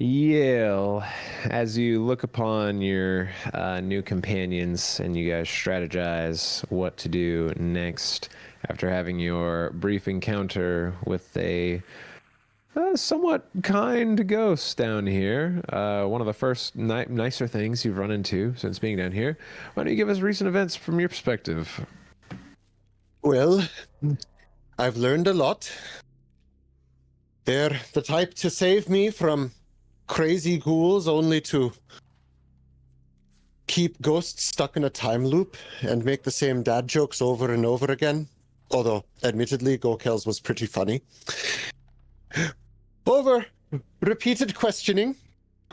Yale, as you look upon your new companions and you guys strategize what to do next after having your brief encounter with a somewhat kind ghost down here. One of the first nicer things you've run into since being down here. Why don't you give us recent events from your perspective? Well, I've learned a lot. They're the type to save me from crazy ghouls only to keep ghosts stuck in a time loop and make the same dad jokes over and over again. Although, admittedly, Gokel's was pretty funny. Over repeated questioning,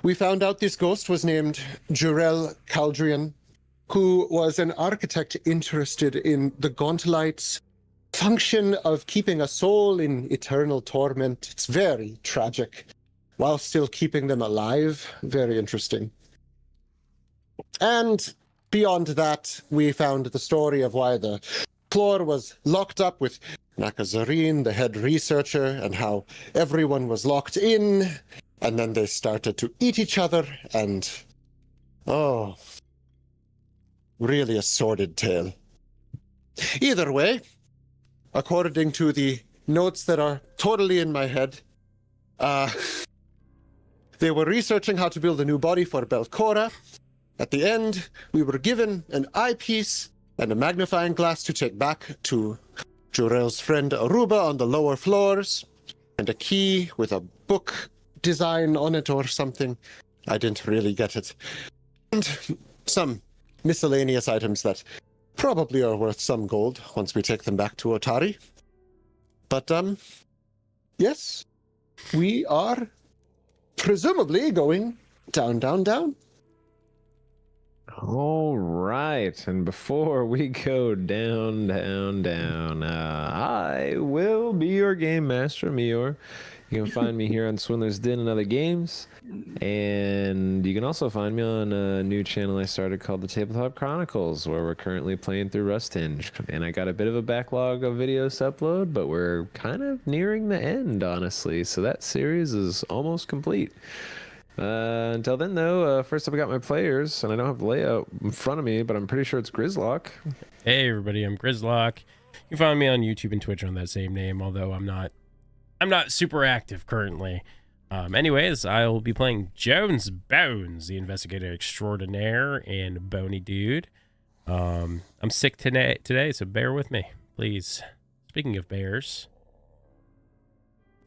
we found out this ghost was named Jurel Caldrian, who was an architect interested in the Gauntlight's function of keeping a soul in eternal torment. It's very tragic, while still keeping them alive. Very interesting. And beyond that, we found the story of why the floor was locked up with Nakazarine, the head researcher, and how everyone was locked in, and then they started to eat each other, and really a sordid tale. Either way, according to the notes that are totally in my head, they were researching how to build a new body for Belcora. At the end, we were given an eyepiece and a magnifying glass to take back to Jurel's friend Aruba on the lower floors, and a key with a book design on it or something. I didn't really get it. And some miscellaneous items that probably are worth some gold once we take them back to Otari. But, yes, we are presumably going down, down, down. All right, and before we go down, I will be your game master, Meyore. You can find me here on Swindler's Den and other games, and you can also find me on a new channel I started called the Tabletop Chronicles, where we're currently playing through Rusthinge. And I got a bit of a backlog of videos to upload, but we're kind of nearing the end, honestly, so that series is almost complete. Until then, though, first up I got my players, and I don't have the layout in front of me, but I'm pretty sure it's Grizlocke. Hey everybody, I'm Grizlocke. You can find me on YouTube and Twitch on that same name, although I'm not super active currently. Anyways, I'll be playing Jones Bones, the investigator extraordinaire and bony dude. I'm sick today, so bear with me, please. Speaking of bears.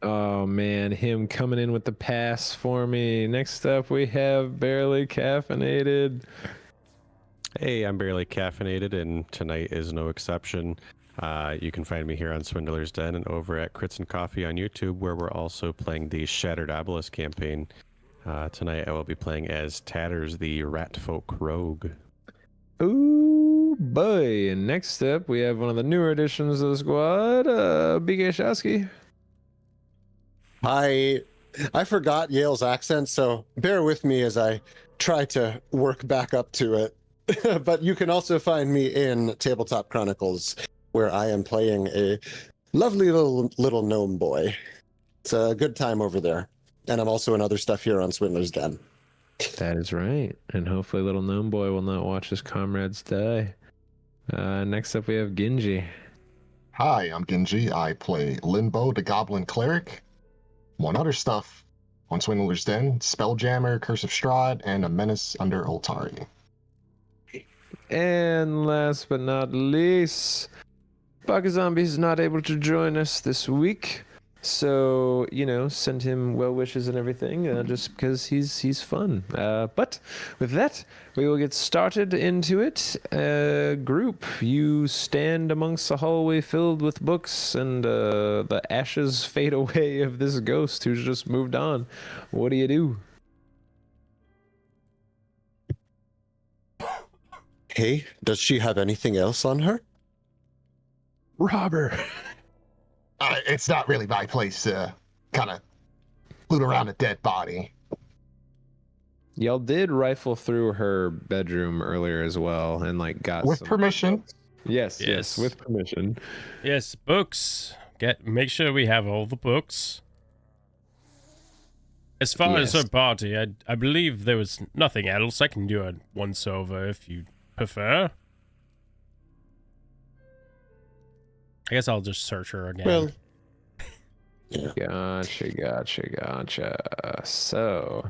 Oh man, him coming in with the pass for me. Next up, we have Barely Caffeinated. Hey, I'm Barely Caffeinated, and tonight is no exception. You can find me here on Swindler's Den and over at Crits and Coffee on YouTube, where we're also playing the Shattered Obelisk campaign. Tonight, I will be playing as Tatters, the Rat Folk Rogue. Ooh, boy. And next up, we have one of the newer additions of the squad, BK Shosky. I forgot Yale's accent, so bear with me as I try to work back up to it. But you can also find me in Tabletop Chronicles, where I am playing a lovely little gnome boy. It's a good time over there. And I'm also in other stuff here on Swindler's Den. That is right. And hopefully little gnome boy will not watch his comrades die. Next up, we have Ginghi. Hi, I'm Ginghi. I play Limbo, the Goblin Cleric. One other stuff on Swindler's Den, Spelljammer, Curse of Strahd, and a Menace under Altari. And last but not least, BakaZombie is not able to join us this week. So, send him well wishes and everything, just because he's fun. But with that, we will get started into it. Group, you stand amongst a hallway filled with books, and the ashes fade away of this ghost who's just moved on. What do you do? Hey, does she have anything else on her? Robber. It's not really my place to kind of loot around a dead body. Y'all did rifle through her bedroom earlier as well, and got with some permission. Yes, with permission. Yes, books. Make sure we have all the books. As far as her Yes. party, I believe there was nothing else. I can do a once over if you prefer. I guess I'll just search her again. Well, yeah. Gotcha. So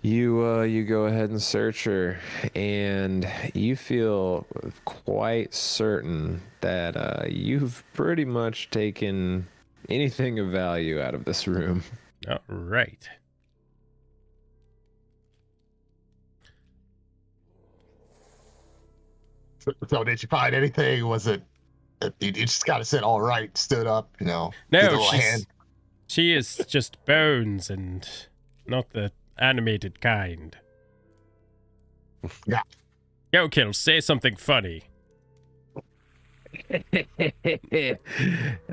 you go ahead and search her, and you feel quite certain that you've pretty much taken anything of value out of this room. All right. So did you find anything? Was it? You just gotta sit all right, stood up, give a No, little hand. she is just bones and not the animated kind. Yeah. Go, Kill, say something funny.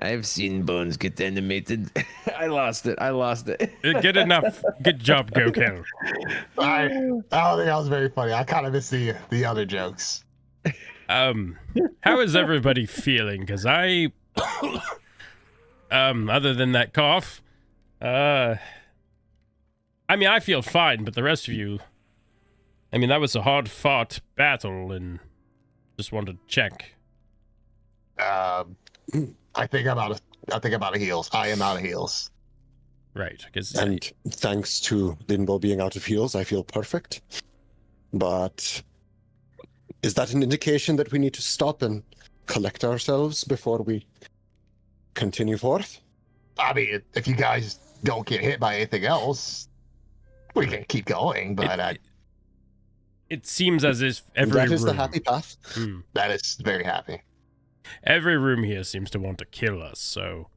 I've seen bones get animated. I lost it. Good enough. Good job, Go, Kill. I don't think that was very funny. I kind of miss the other jokes. How is everybody feeling? Because I, other than that cough, I mean, I feel fine, but the rest of you, I mean, that was a hard-fought battle, and just wanted to check. I think I'm out of heals. I am out of heals. Right, because And thanks to Limbo being out of heals, I feel perfect. But is that an indication that we need to stop and collect ourselves before we continue forth? I mean, if you guys don't get hit by anything else, we can keep going. But it seems as if every That is room, the happy path. that is very happy. every room here seems to want to kill us. So,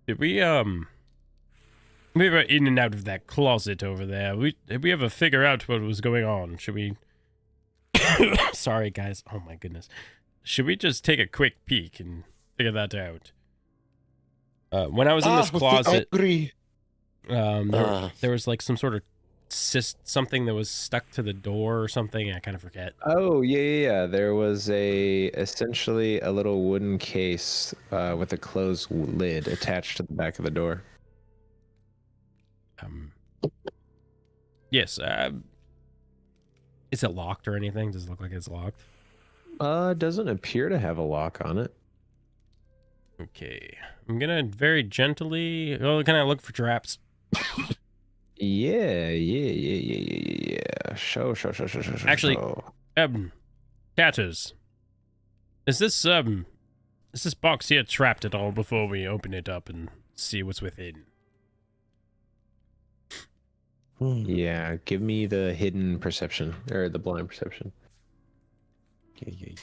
did we were in and out of that closet over there. Did we ever figure out what was going on? Should we? Sorry, guys. Oh my goodness. Should we just take a quick peek and figure that out? When I was in this with closet, the agree. there was like some sort of something that was stuck to the door or something. I kind of forget. Oh yeah. There was essentially a little wooden case with a closed lid attached to the back of the door. Yes. Is it locked or anything? Does it look like it's locked? Doesn't appear to have a lock on it. Okay. I'm gonna very gently. Oh, can I look for traps? Yeah. Show. Actually, Tatters. Is this box here trapped at all before we open it up and see what's within? Yeah, give me the hidden perception or the blind perception.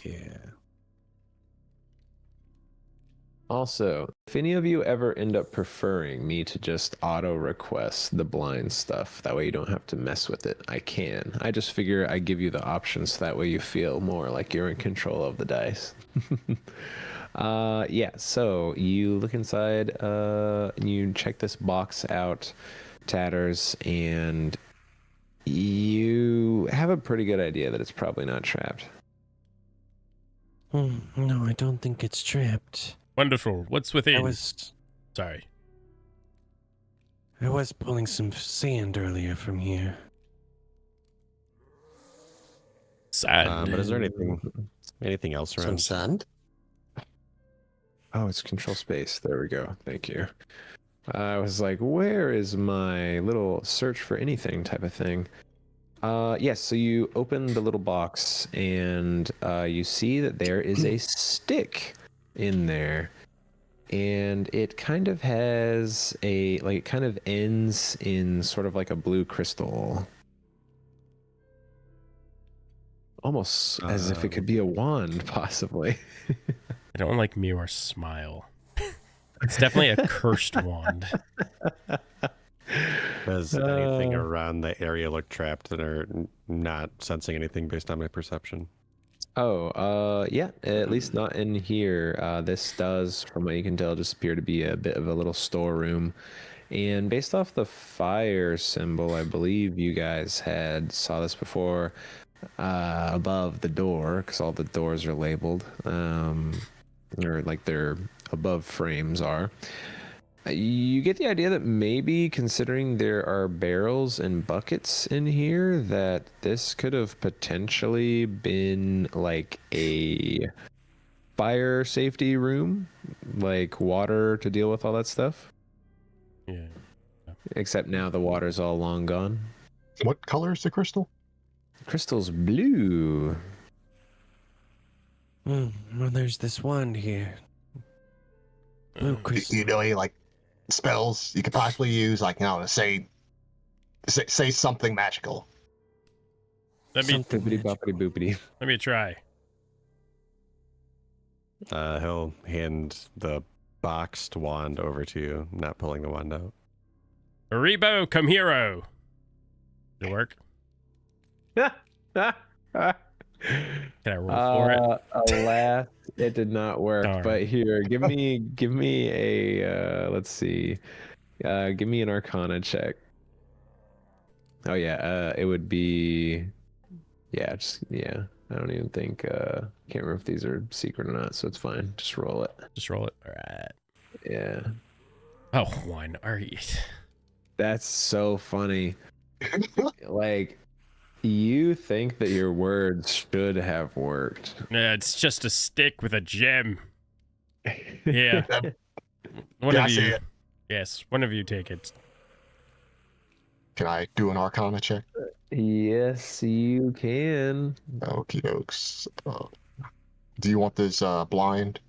Yeah. Also, if any of you ever end up preferring me to just auto request the blind stuff, that way you don't have to mess with it, I can. I just figure I give you the options so that way you feel more like you're in control of the dice. Yeah, so you look inside, and you check this box out, Tatters, and you have a pretty good idea that it's probably not trapped. No, I don't think it's trapped. Wonderful. What's within? Sorry. I was pulling some sand earlier from here. Sad. But is there anything else Some around? sand. Oh, it's control space. There we go. Thank you. I was like, where is my little search for anything type of thing? Yes, so you open the little box and you see that there is a stick in there. And it kind of has it kind of ends in sort of like a blue crystal. Almost as if it could be a wand, possibly. I don't like Meyore's smile. It's definitely a cursed wand. Does anything around the area look trapped that are not sensing anything based on my perception? Yeah, at least not in here. This does, from what you can tell, just appear to be a bit of a little storeroom. And based off the fire symbol, I believe you guys saw this before, above the door, because all the doors are labeled, or like their above frames are. You get the idea that maybe, considering there are barrels and buckets in here, that this could have potentially been like a fire safety room, like water to deal with all that stuff. Yeah. Except now the water's all long gone. What color is the crystal? Crystal's blue. Well, there's this wand here. Blue Do crystal. you know any like spells you could possibly use, like, you know, to say something magical? Let me Something Boopity magical. boppity boopity. let me try. He'll hand the boxed wand over to you, not pulling the wand out. Aribo, come hero. Did it work? Can I roll for it? Alas, it did not work. Darn. But here, give me a let's see. Give me an Arcana check. Oh yeah, it would be yeah, I don't even think can't remember if these are secret or not, so it's fine. Just roll it. Just roll it. All right. Yeah. Oh, one. All right. That's so funny. Like, you think that your words should have worked. Yeah, it's just a stick with a gem. Yeah. One Can I of see you. it? Yes, one of you take it. Can I do an Arcana check? Yes, you can. Okie dokes. Do you want this blind?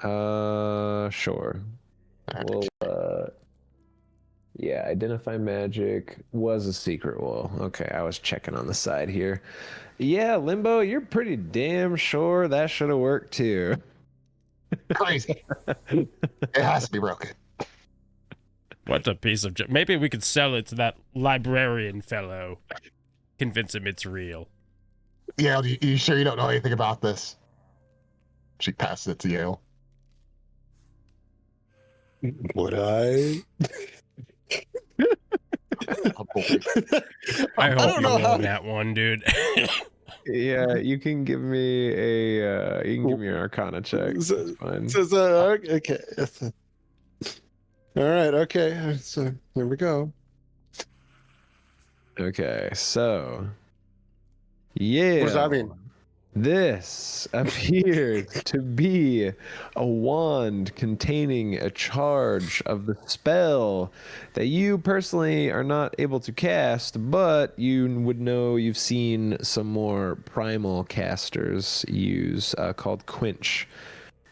Sure. Well, yeah, identify magic was a secret wall. Okay, I was checking on the side here. Yeah, Limbo, you're pretty damn sure that should have worked too. Crazy. It has to be broken. What a piece of maybe we could sell it to that librarian fellow. Convince him it's real. Yale, you sure you don't know anything about this? She passes it to Yale. Would I? Oh, boy. I hope don't you know roll how- that one, dude. Yeah, you can give me a an Arcana check. So- It's fine. Okay. All right. Okay. So here we go. Okay, so yeah. What does that mean? This appears to be a wand containing a charge of the spell that you personally are not able to cast, but you would know you've seen some more primal casters use, called Quench,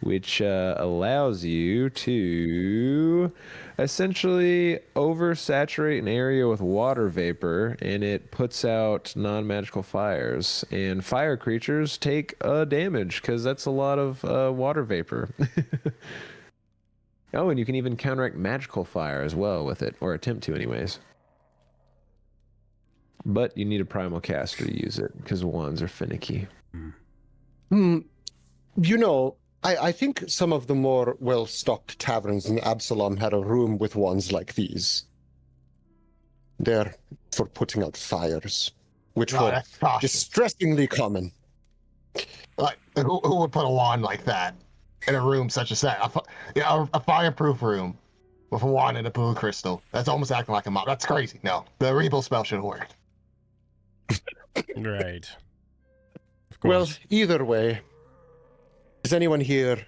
which allows you to essentially oversaturate an area with water vapor, and it puts out non-magical fires. And fire creatures take damage because that's a lot of water vapor. Oh, and you can even counteract magical fire as well with it, or attempt to anyways. But you need a primal caster to use it because wands are finicky. You know, I think some of the more well-stocked taverns in Absalom had a room with wands like these. They're for putting out fires, which Oh, were that's cautious. distressingly common. Like, who would put a wand like that in a room such as that? A fireproof room with a wand and a blue crystal. That's almost acting like a mob. That's crazy. No, the rebuild spell should have worked. Right. Of Well, course. either way, is anyone here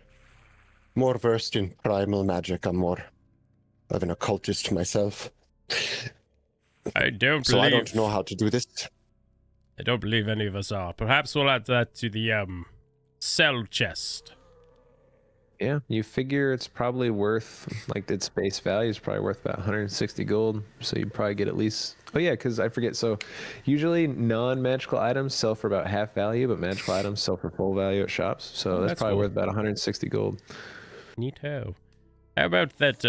more versed in primal magic? I'm more of an occultist myself, I don't so believe I don't know how to do this. I don't believe any of us are. Perhaps we'll add that to the cell chest. Yeah, you figure it's probably worth, like, its base value is probably worth about 160 gold. So you'd probably get at least, oh yeah, because I forget. So usually non-magical items sell for about half value, but magical items sell for full value at shops. So that's that's probably cool. worth about 160 gold. Neato. How about that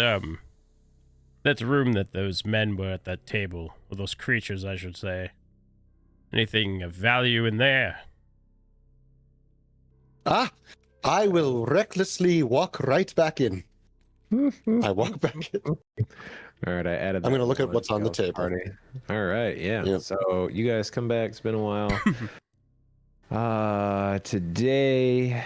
that room that those men were at that table, or those creatures, I should say? Anything of value in there? Ah, I will recklessly walk right back in. I walk back in. All right, I added. I'm that gonna look at one what's on the to the table. party. All right, yeah. Yep. So you guys come back. It's been a while. Today,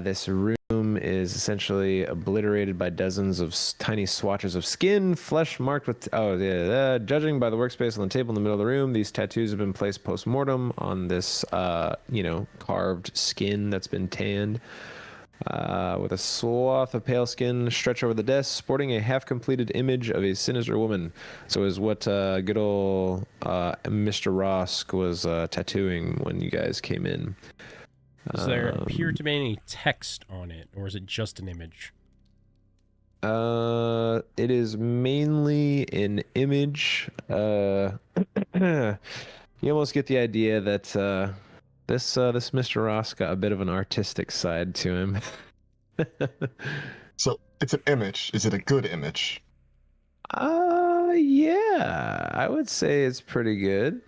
this room room is essentially obliterated by dozens of tiny swatches of skin, flesh marked with... judging by the workspace on the table in the middle of the room, these tattoos have been placed post-mortem on this, carved skin that's been tanned. With a swath of pale skin stretched over the desk, sporting a half-completed image of a sinister woman. So is what good old Mr. Rosk was tattooing when you guys came in. Does there appear to be any text on it, or is it just an image? It is mainly an image. You almost get the idea that this Mr. Ross got a bit of an artistic side to him. So it's an image. Is it a good image? Yeah, I would say it's pretty good.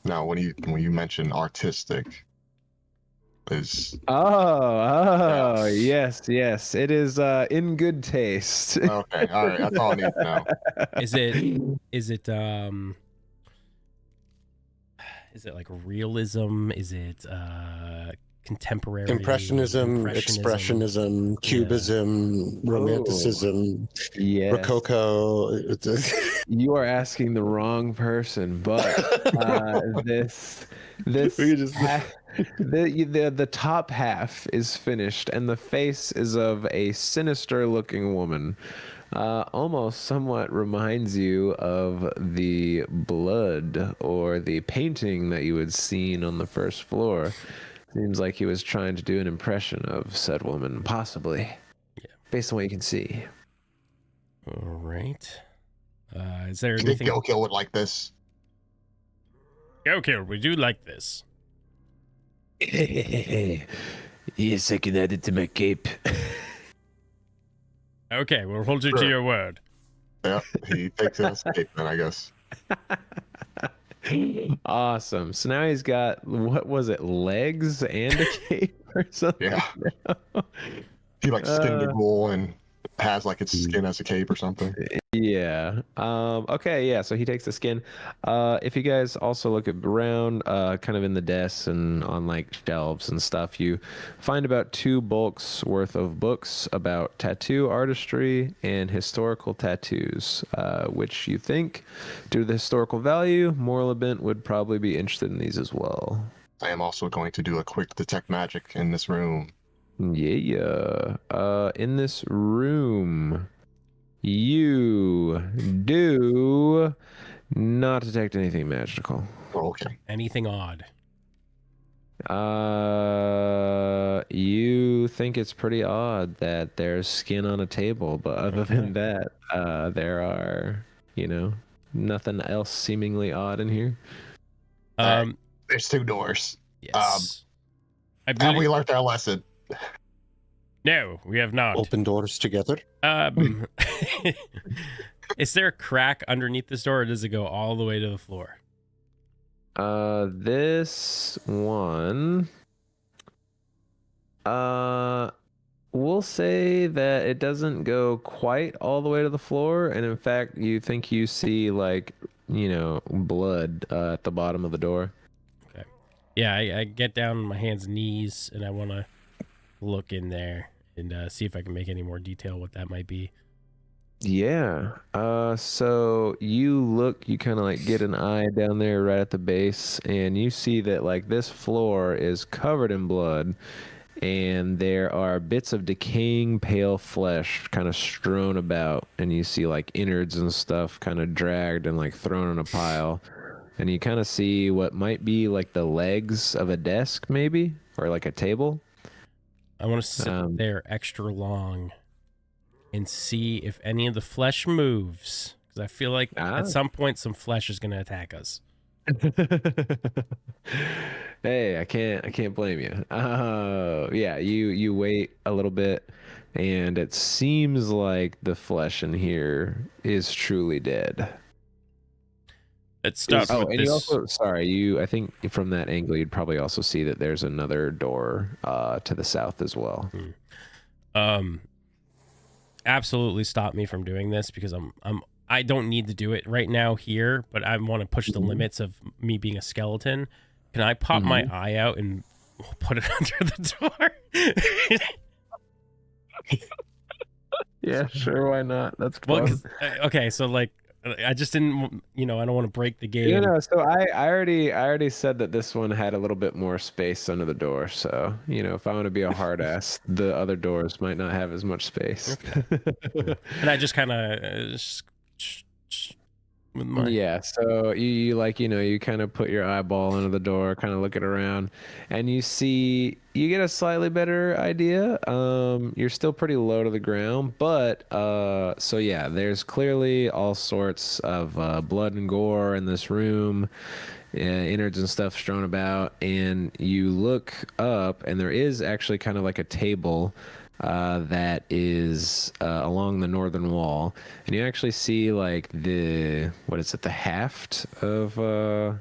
Now, when you mention artistic, is yes, it is in good taste. okay. All right, that's all I need to know. Is it like realism? Is it contemporary? Impressionism, expressionism, cubism, romanticism, Yes. rococo. You are asking the wrong person, but this the top half is finished, and the face is of a sinister-looking woman. Almost somewhat reminds you of the blood or the painting that you had seen on the first floor. Seems like he was trying to do an impression of said woman, possibly. Yeah. Based on what you can see. All right. Is there You think anything? Gokil would like this? Gokil, we do like this. Yes, I can add it to my cape. Okay, we'll hold you to Sure. your word. Yeah, he takes an escape then, I guess. Awesome. So now he's got, what was it, legs and a cape or something? Yeah. He like skinned the ghoul and has like its skin as a cape or something. Yeah. Okay, yeah, so he takes the skin. If you guys also look around, kind of in the desks and on like shelves and stuff, you find about 2 bulks worth of books about tattoo artistry and historical tattoos, which you think, due to the historical value, Morlabent would probably be interested in these as well. I am also going to do a quick detect magic in this room. Yeah. In this room, you do not detect anything magical. Oh, okay. Anything odd? You think it's pretty odd that there's skin on a table, but other than that, there are, nothing else seemingly odd in here. There's 2 doors. Yes. Have we learned our lesson? No, we have not. Open doors together. Is there a crack underneath this door, or does it go all the way to the floor? This one, we'll say that it doesn't go quite all the way to the floor, and in fact, you think you see blood at the bottom of the door. Okay. Yeah, I get down on my hands and knees, and I want to look in there and see if I can make any more detail what that might be. Yeah. So you kind of like get an eye down there right at the base, and you see that like this floor is covered in blood, and there are bits of decaying pale flesh kind of strewn about, and you see like innards and stuff kind of dragged and like thrown in a pile, and you kind of see what might be like the legs of a desk maybe, or like a table. I want to sit there extra long and see if any of the flesh moves, because I feel like at some point some flesh is going to attack us. Hey, I can't blame you. Yeah, you wait a little bit, and it seems like the flesh in here is truly dead. Let's start with and this. you also, I think from that angle you'd probably also see that there's another door to the south as well. Absolutely stop me from doing this, because I don't need to do it right now here, but I want to push the limits of me being a skeleton. Can I pop my eye out and put it under the door? Yeah, sure. Why not? That's Well, fun. okay, so like, I just didn't, I don't want to break the game. You know, so I already said that this one had a little bit more space under the door. So, if I want to be a hard ass, the other doors might not have as much space. And I just kind of with my Yeah, so you like, you kind of put your eyeball under the door, kind of look it around, and you get a slightly better idea. You're still pretty low to the ground, but so yeah, there's clearly all sorts of blood and gore in this room, innards and stuff strewn about, and you look up, and there is actually kind of like a table that is along the northern wall, and you actually see like the haft of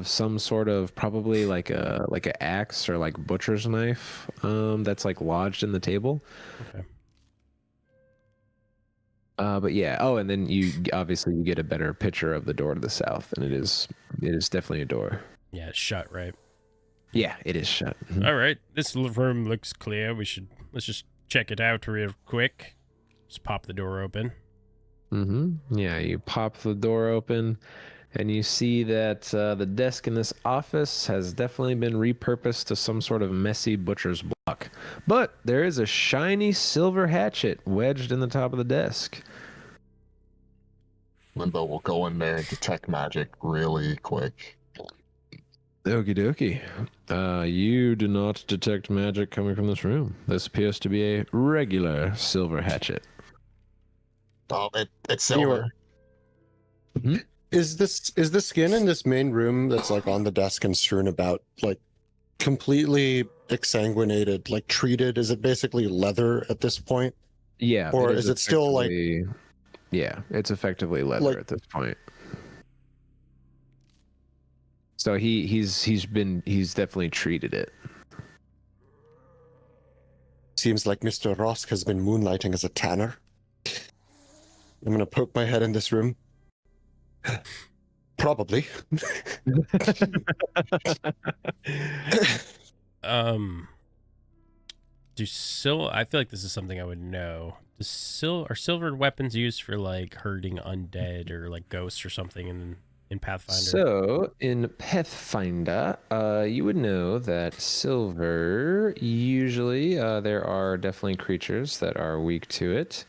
some sort of, probably like a axe or like butcher's knife that's like lodged in the table. Okay. But yeah. Oh, and then you get a better picture of the door to the south, and it is definitely a door. Yeah, it's shut, right? Yeah, it is shut. Mhm. All right, this room looks clear. Let's just check it out real quick. Just pop the door open. Yeah, you pop the door open, and you see that the desk in this office has definitely been repurposed to some sort of messy butcher's block. But there is a shiny silver hatchet wedged in the top of the desk. Limbo will go in there and detect magic really quick. Okie dokie. You do not detect magic coming from this room. This appears to be a regular silver hatchet. Oh, it's silver. Is the skin in this main room that's like on the desk and strewn about like completely exsanguinated, like treated? Is it basically leather at this point? Yeah. Or is it still like? Yeah, it's effectively leather at this point. So he's definitely treated it. Seems like Mr. Rosk has been moonlighting as a tanner. I'm gonna poke my head in this room. Probably. I feel like this is something I would know. Are silver weapons used for like hurting undead or like ghosts or something in Pathfinder? So in Pathfinder, you would know that silver, usually there are definitely creatures that are weak to it.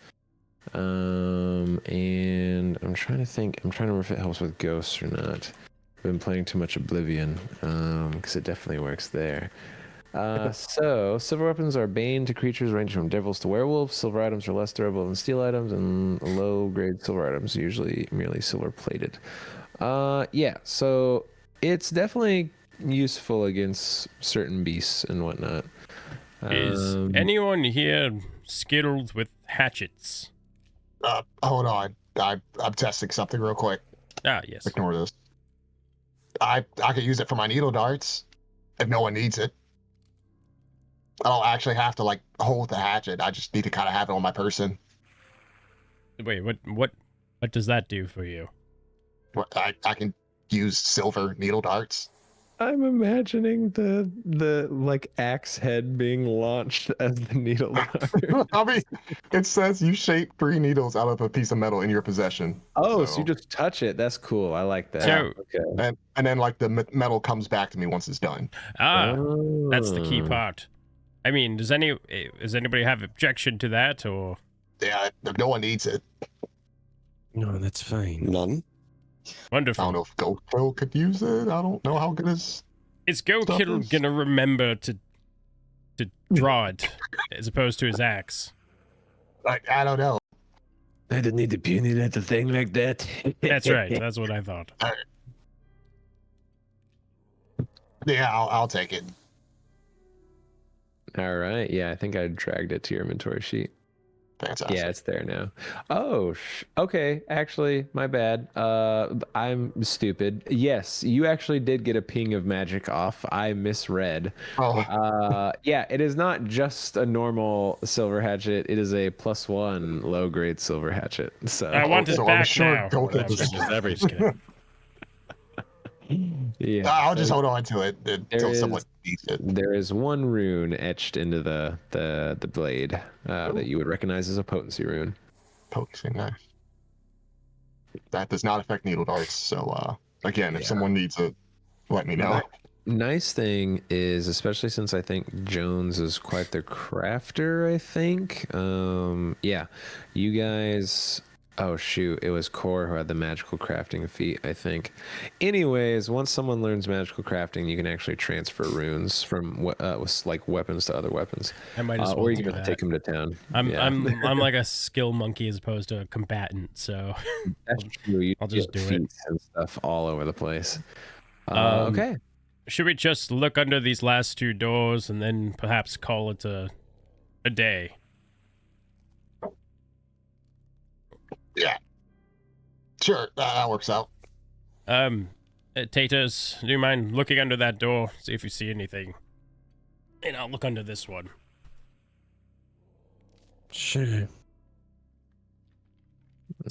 And I'm trying to remember if it helps with ghosts or not. I've been playing too much Oblivion, because it definitely works there. So silver weapons are bane to creatures ranging from devils to werewolves. Silver items are less durable than steel items, and low-grade silver items are usually merely silver-plated. Yeah, so it's definitely useful against certain beasts and whatnot. Is anyone here skilled with hatchets? Hold on. I'm testing something real quick. Ah, yes. Ignore this. I could use it for my needle darts if no one needs it. I don't actually have to like hold the hatchet. I just need to kind of have it on my person. Wait, what does that do for you? I can use silver needle darts. I'm imagining the like axe head being launched as the needle dart. I mean, it says you shape 3 needles out of a piece of metal in your possession. Oh, so you just touch it. That's cool. I like that. So, okay. And then like the metal comes back to me once it's done. That's the key part. I mean, does anybody have objection to that, or? Yeah, no one needs it. No, that's fine. None. Wonderful. I don't know if GoKill could use it. I don't know how good his. Is GoKill gonna remember to draw it as opposed to his axe? I don't know. I don't need to pin it at a thing like that. That's right. That's what I thought. Yeah, I'll take it. All right. Yeah, I think I dragged it to your inventory sheet. Fantastic. Yeah, it's there now. Oh, okay. Actually, my bad. I'm stupid. Yes, you actually did get a ping of magic off. I misread. Oh. Yeah, it is not just a normal silver hatchet. It is a +1 low-grade silver hatchet. So I want it so back I'm sure now. GoKill Just just everything. yeah, I'll just hold on to it until someone there is one rune etched into the blade that you would recognize as a potency rune. Potency, nice. That does not affect needle darts. So again, if someone needs it, let me know. Nice thing is, especially since I think Jones is quite the crafter, I think. Yeah, you guys. Oh shoot, it was Core who had the magical crafting feat, I think. Anyways, once someone learns magical crafting, you can actually transfer runes from like weapons to other weapons. I might as well or you do can that. take them to town. I'm Yeah. like a skill monkey as opposed to a combatant, so That's true. I'll just get do it. feats and stuff all over the place. Okay. Should we just look under these last two doors and then perhaps call it a day? Yeah. Sure, that works out. Taters, do you mind looking under that door, see if you see anything? And I'll look under this one. Sure.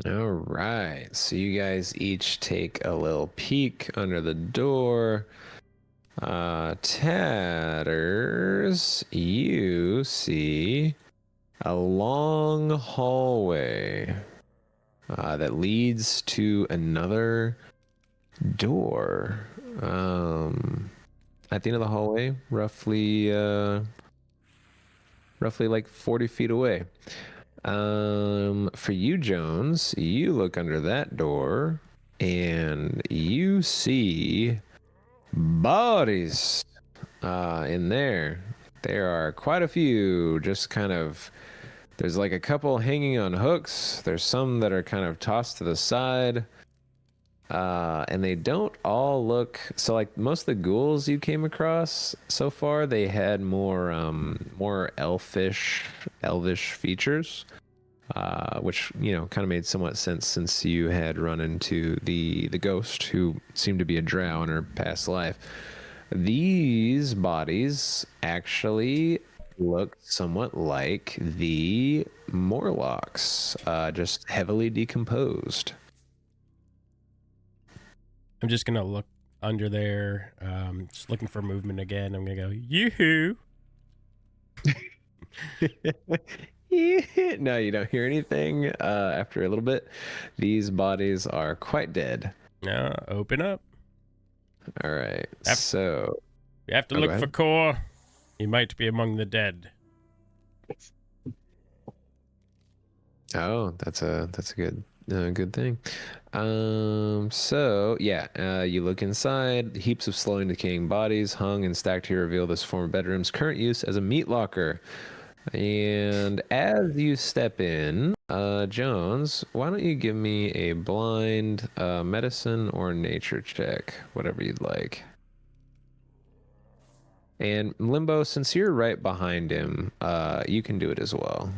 All right. So you guys each take a little peek under the door. Tatters, you see a long hallway that leads to another door. At the end of the hallway, roughly like 40 feet away. For you, Jones, you look under that door and you see bodies in there. There are quite a few, just kind of, there's like a couple hanging on hooks. There's some that are kind of tossed to the side. And they don't all look, so like most of the ghouls you came across so far, they had more elvish features, which, kind of made somewhat sense since you had run into the ghost who seemed to be a drow in her past life. These bodies actually look somewhat like the Morlocks, just heavily decomposed. I'm just gonna look under there, just looking for movement again. I'm gonna go, yoo-hoo! No, you don't hear anything. After a little bit, these bodies are quite dead. Open up. All right, so we have to look for Core. He might be among the dead. Oh, that's a good thing. So yeah, you look inside. Heaps of slowly decaying bodies hung and stacked here reveal this former bedroom's current use as a meat locker. And as you step in, Jones, why don't you give me a blind medicine or nature check, whatever you'd like. And Limbo, since you're right behind him, you can do it as well.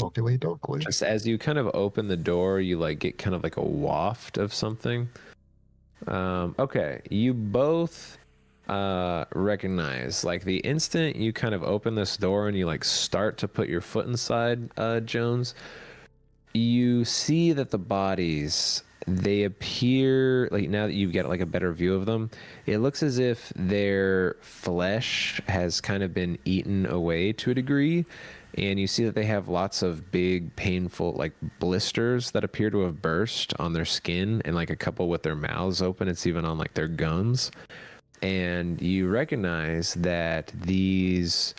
Okay. Just as you kind of open the door, you like get kind of like a waft of something. Okay, you both recognize, like, the instant you kind of open this door and you like start to put your foot inside, Jones, you see that the bodies, they appear, like, now that you've got like a better view of them, it looks as if their flesh has kind of been eaten away to a degree. And you see that they have lots of big, painful, like, blisters that appear to have burst on their skin, and like a couple with their mouths open. It's even on like their gums. And you recognize that these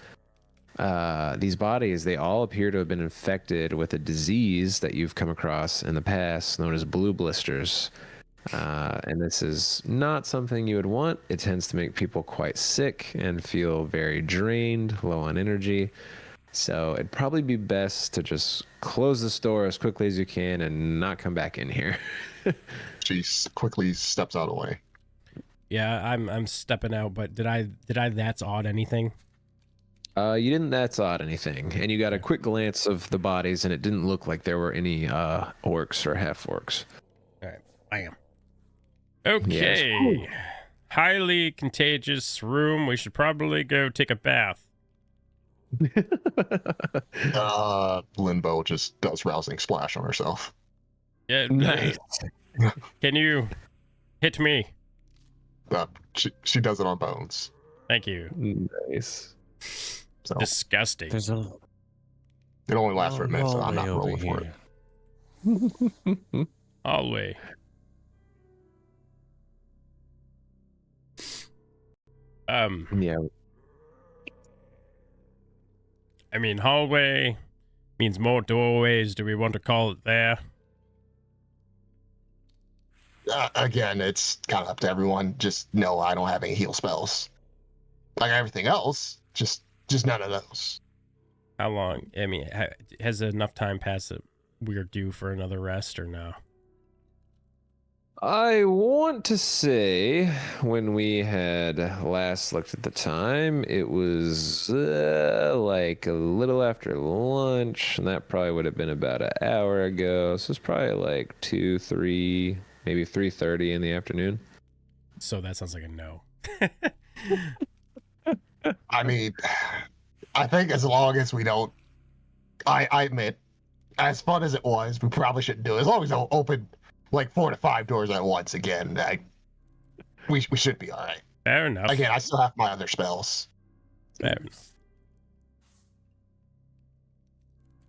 bodies, they all appear to have been infected with a disease that you've come across in the past, known as blue blisters. And this is not something you would want. It tends to make people quite sick and feel very drained, low on energy. So it'd probably be best to just close this door as quickly as you can and not come back in here. She quickly steps out of the way. Yeah, I'm stepping out, but did I that's odd anything? You didn't that's odd anything, and you got a quick glance of the bodies, and it didn't look like there were any orcs or half orcs. All right, bam. Okay, yes. Highly contagious room. We should probably go take a bath. Limbo just does rousing splash on herself. Yeah, nice. Can you hit me? She does it on Bones. Thank you. Nice. So Disgusting. There's a it only lasts for a long minute, so I'm not hallway rolling over for it. here. Hallway. Yeah. I mean, hallway means more doorways. Do we want to call it there? Again, it's kind of up to everyone. Just know I don't have any heal spells. Like everything else, just none of those. How long? I mean, has enough time passed that we're due for another rest or no? I want to say when we had last looked at the time, it was like a little after lunch, and that probably would have been about an hour ago. So it's probably like 2, 3, maybe 3:30 in the afternoon. So that sounds like a no. I mean, I think as long as we don't, I admit, as fun as it was, we probably shouldn't do it. As long as we don't open like 4 to 5 doors at once again, we should be all right. Fair enough. Again, I still have my other spells. Fair enough.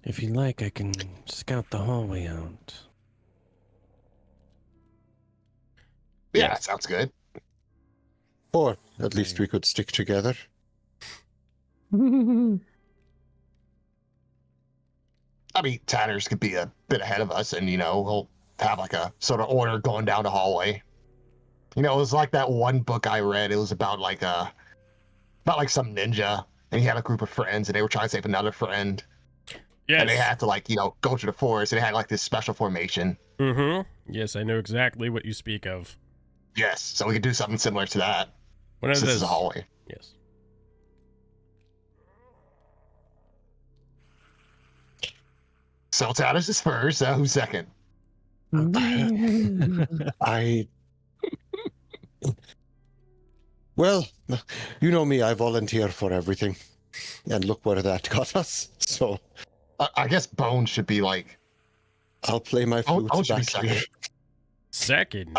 If you like, I can scout the hallway out. Yeah, that sounds good. Or at least we could stick together. I mean, Tanners could be a bit ahead of us, and he'll have like a sort of order going down the hallway. It was like that one book I read. It was about like some ninja, and he had a group of friends, and they were trying to save another friend. Yes. And they had to go through the forest, and they had like this special formation. Mm-hmm. Yes, I know exactly what you speak of. Yes, so we could do something similar to that. One of This those. is a hallway. Yes. So Tanners is first. Who's second? Well, you know me, I volunteer for everything. And look where that got us. So I guess Bones should be like. I'll play my flute Bones should be back here. Second.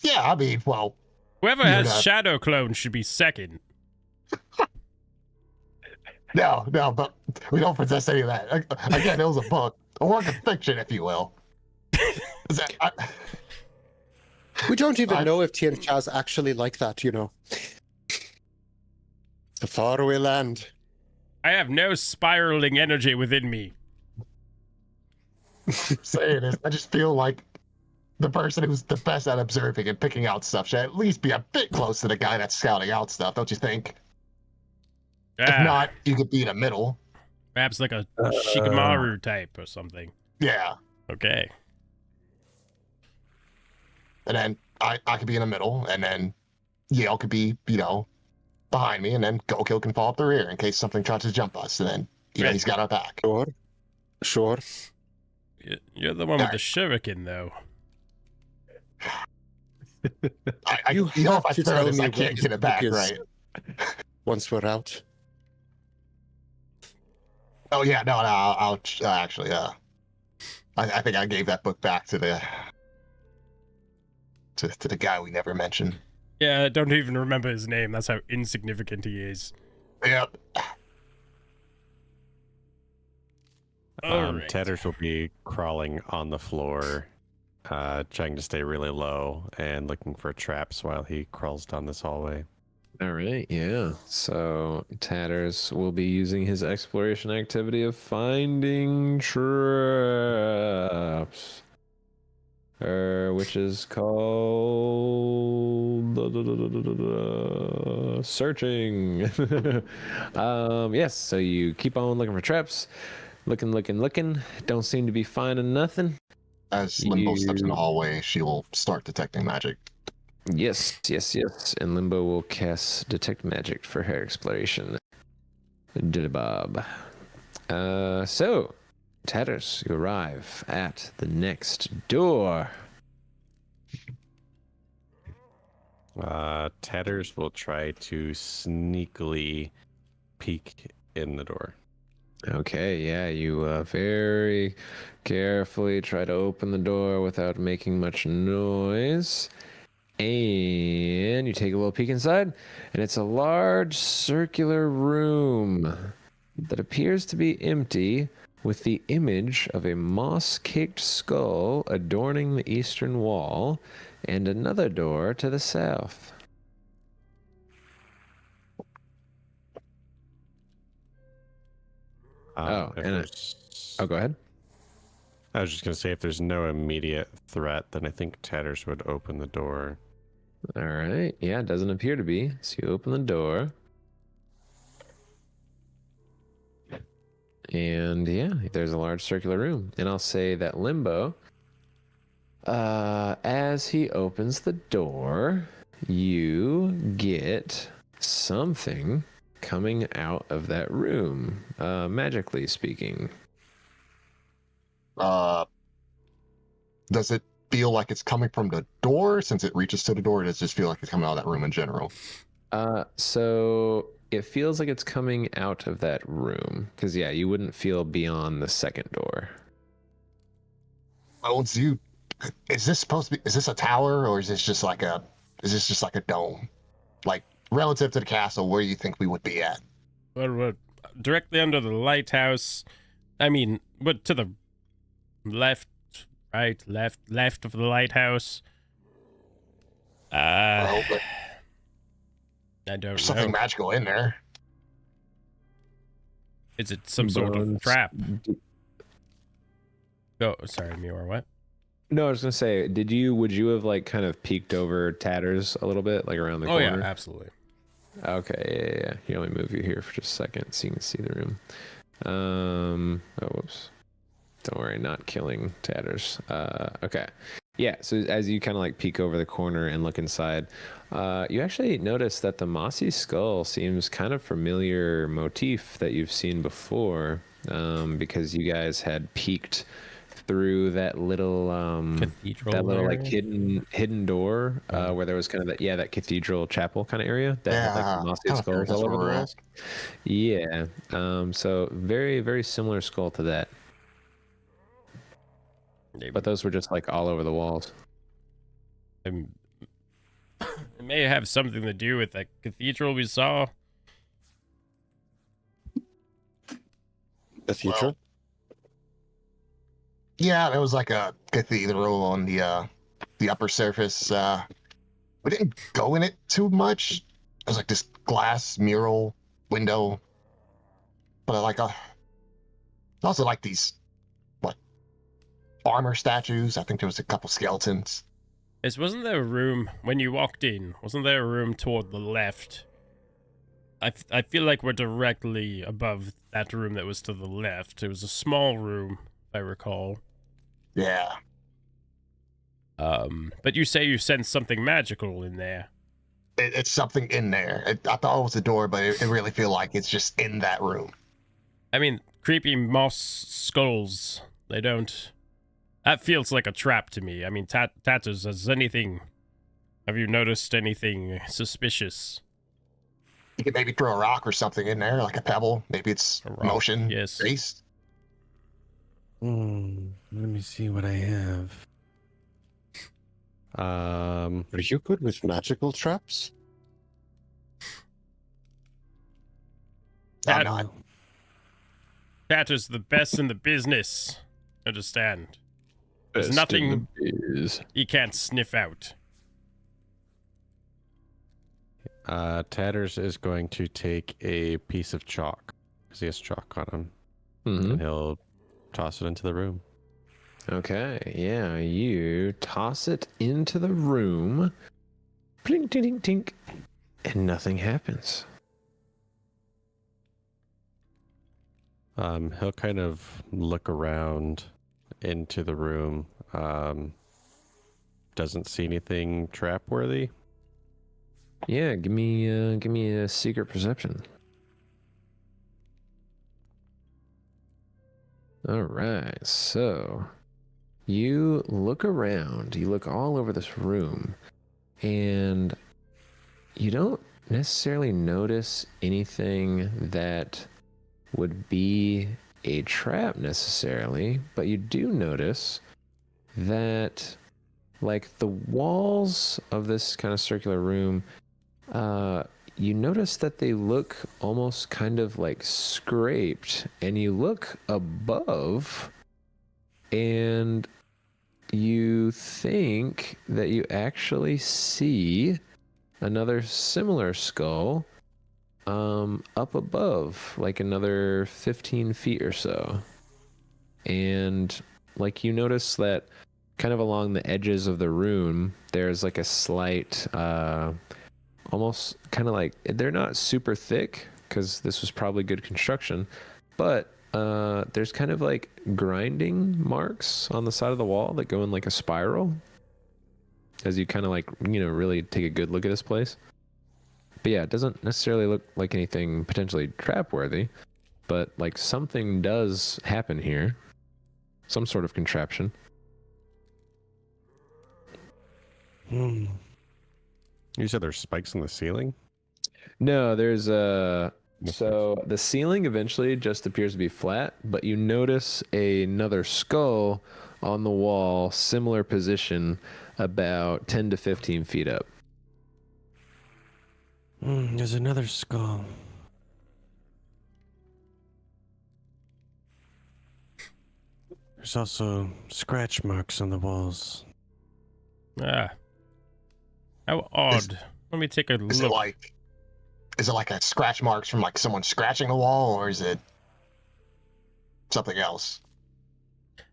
Yeah, I mean, well. Whoever you're has not- shadow clone should be second. No, but we don't possess any of that. Again, it was a book, a work of fiction, if you will. We don't even know if Tien Cha's actually like that, A faraway land. I have no spiraling energy within me. Saying is, I just feel like the person who's the best at observing and picking out stuff should at least be a bit close to the guy that's scouting out stuff, don't you think? If not, you could be in the middle. Perhaps like a Shikamaru type or something. Yeah. Okay. And then I could be in the middle, and then Yale could be, behind me, and then Gokil can fall up the rear in case something tries to jump us, and then, Right. he's got our back. Sure. You're the one with the shuriken, though. You if have I to throw tell this, me I what can't this get it back, book is. right? Once we're out. Oh yeah, no, I'll actually, I think I gave that book back to the guy we never mentioned. Yeah, I don't even remember his name. That's how insignificant he is. Yep. Alright. Tatters will be crawling on the floor, trying to stay really low and looking for traps while he crawls down this hallway. All right, yeah. So Tatters will be using his exploration activity of finding traps, which is called searching. Yes. So you keep on looking for traps, looking. Don't seem to be finding nothing. As Limbo steps in the hallway, she will start detecting magic. Yes. And Limbo will cast Detect Magic for her exploration. Diddly-bob. So, Tatters, you arrive at the next door. Tatters will try to sneakily peek in the door. Okay, yeah, you very carefully try to open the door without making much noise. And you take a little peek inside, and it's a large circular room that appears to be empty, with the image of a moss-caked skull adorning the eastern wall, and another door to the south. Oh, go ahead. I was just going to say, if there's no immediate threat, then I think Tatters would open the door. All right. Yeah, it doesn't appear to be. So you open the door. And yeah, there's a large circular room. And I'll say that Limbo, as he opens the door, you get something coming out of that room, magically speaking. Does it feel like it's coming from the door since it reaches to the door? Or does it just feel like it's coming out of that room in general? So it feels like it's coming out of that room, because yeah, you wouldn't feel beyond the second door. Oh, is this supposed to be? Is this a tower or is this just like a? Is this just like a dome? Like relative to the castle, where do you think we would be at? We're directly under the lighthouse. I mean, but to the left, right, left of the lighthouse. Well, but I don't there's know. something magical in there. Is it some sort of trap? Oh, sorry, Meyore, what? No, I was gonna say, would you have like kind of peeked over Tatters a little bit, like around the corner? Oh yeah, absolutely. Okay, yeah. Here, let me move you here for just a second so you can see the room. Oh, whoops. Don't worry, not killing Tatters. Okay. Yeah, so as you kind of like peek over the corner and look inside, you actually notice that the mossy skull seems kind of familiar motif that you've seen before, because you guys had peeked through that little cathedral, that little area? like hidden door, where there was kind of that cathedral chapel kind of area that had like mossy skulls all over the walls. Yeah. So very, very similar skull to that. But those were just like all over the walls. It may have something to do with that cathedral we saw. Cathedral? Yeah, there was like a cathedral on the upper surface. We didn't go in it too much. It was like this glass mural window, but like also like these armor statues. I think there was a couple skeletons. Wasn't there a room when you walked in? Wasn't there a room toward the left? I feel like we're directly above that room that was to the left. It was a small room, if I recall. Yeah. But you say you sense something magical in there. It's something in there. I thought it was a door, but it really feel like it's just in that room. I mean, creepy moss skulls. They don't... That feels like a trap to me. I mean, Tatters, have you noticed anything suspicious? You could maybe throw a rock or something in there, like a pebble. Maybe it's motion based. Let me see what I have. Are you good with magical traps? I'm not. Tatters, the best in the business. Understand? There's nothing you can't sniff out. Tatters is going to take a piece of chalk, because he has chalk on him, and he'll toss it into the room. Okay, yeah, you toss it into the room, plink, tink, tink, and nothing happens. He'll kind of look around into the room. Doesn't see anything trap-worthy. Yeah, give me a secret perception. All right, so you look around, you look all over this room, and you don't necessarily notice anything that would be a trap necessarily, but you do notice that like the walls of this kind of circular room, you notice that they look almost kind of like scraped, and you look above and you think that you actually see another similar skull up above, like another 15 feet or so. And like you notice that kind of along the edges of the room, there's like a slight, almost kind of like, they're not super thick because this was probably good construction, but there's kind of like grinding marks on the side of the wall that go in like a spiral as you kind of like, really take a good look at this place. But yeah, it doesn't necessarily look like anything potentially trap worthy, but like something does happen here. Some sort of contraption. You said there's spikes in the ceiling? No, there's so the ceiling eventually just appears to be flat, but you notice another skull on the wall, similar position, about 10 to 15 feet up. There's another skull. There's also scratch marks on the walls. Ah. How odd. Let me take a look. Is it like a scratch marks from like someone scratching the wall, or is it something else?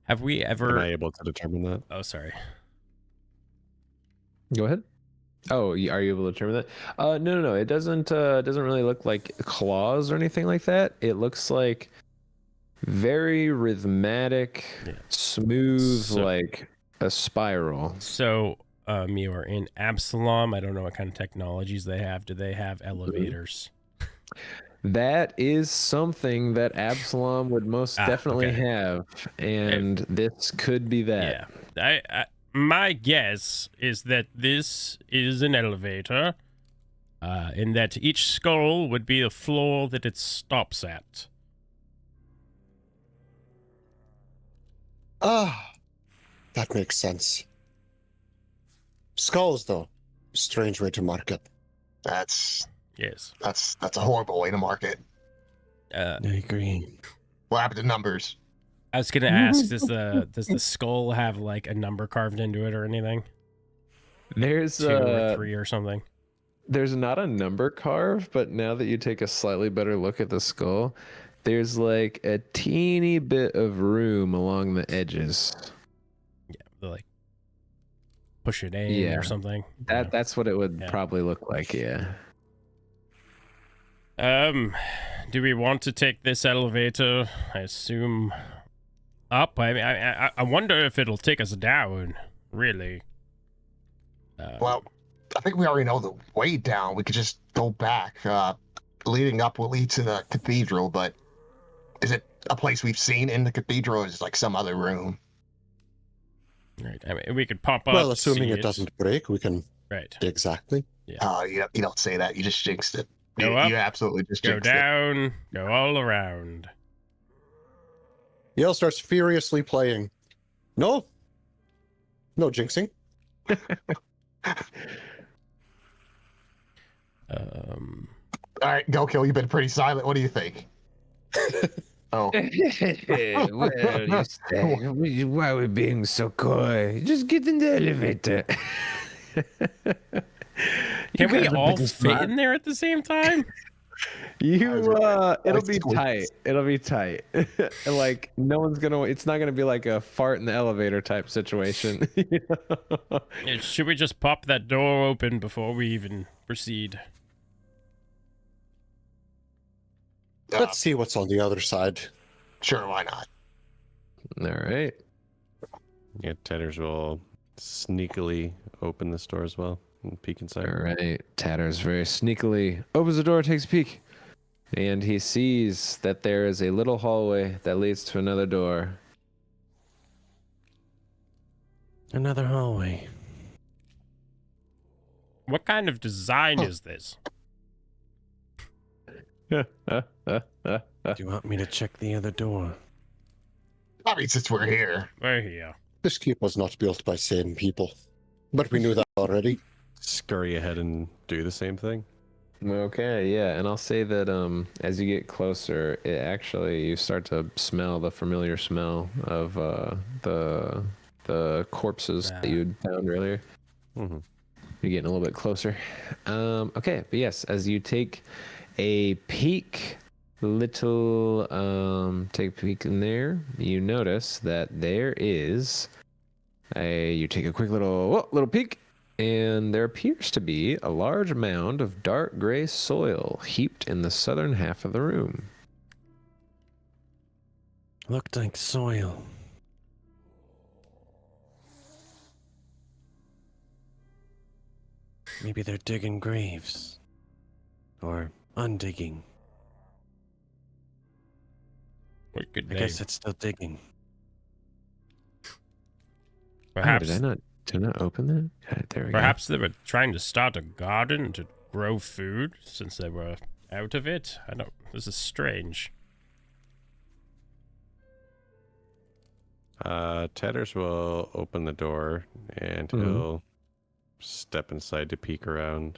Have we ever... Am I able to determine that? Oh, sorry. Go ahead. Oh, are you able to determine that? No. It doesn't really look like claws or anything like that. It looks like very rhythmic, smooth, like a spiral. So, Meyore, in Absalom, I don't know what kind of technologies they have. Do they have elevators? That is something that Absalom would most definitely have, and this could be that. Yeah, my guess is that this is an elevator, and that each skull would be the floor that it stops at. That makes sense. Skulls, though, strange way to market. That's a horrible way to market. I agree. What happened to numbers? I was gonna ask, does the skull have like a number carved into it or anything? There's 2 or 3 or something. There's not a number carved, but now that you take a slightly better look at the skull, there's like a teeny bit of room along the edges. Yeah, they like push it in or something. That's what it would probably look like. Yeah. Do we want to take this elevator? I assume up. I mean, I wonder if it'll take us down. Really. Well, I think we already know the way down. We could just go back. Leading up will lead to the cathedral, but is it a place we've seen in the cathedral, or is it like some other room? Right. I mean, we could pop up. Well, assuming it doesn't break, we can. Right. Exactly. Yeah. You don't say that. You just jinxed it. Go up, you absolutely just go jinxed down, go all around. Yale starts furiously playing. No jinxing. All right, go kill. You've been pretty silent. What do you think? Oh. Well, you say, why are we being so coy? Just get in the elevator. Can we all fit in there at the same time? It'll be tight. It'll be tight. Like no one's gonna. It's not gonna be like a fart in the elevator type situation. Yeah, should we just pop that door open before we even proceed? Let's see what's on the other side. Sure, why not? All right. Yeah, Tatters will sneakily open this door as well and peek inside. All right. Tatters very sneakily opens the door, takes a peek, and he sees that there is a little hallway that leads to another door. Another hallway. What kind of design is this? Do you want me to check the other door? I mean, since we're here. We're here. This keep was not built by sane people. But we knew that already. Scurry ahead and do the same thing. Okay, yeah, and I'll say that as you get closer, it actually you start to smell the familiar smell of the corpses that you'd found earlier. Mm-hmm. You're getting a little bit closer. Okay, but yes, as you take a peek, take a peek in there, you notice that there is you take a quick little peek. And there appears to be a large mound of dark gray soil heaped in the southern half of the room. Looked like soil. Maybe they're digging graves. Or undigging. What could I they? guess it's still digging. Perhaps, Did I not open that? There we perhaps they were trying to start a garden to grow food since they were out of it. I don't. This is strange. Tatters will open the door and he'll step inside to peek around.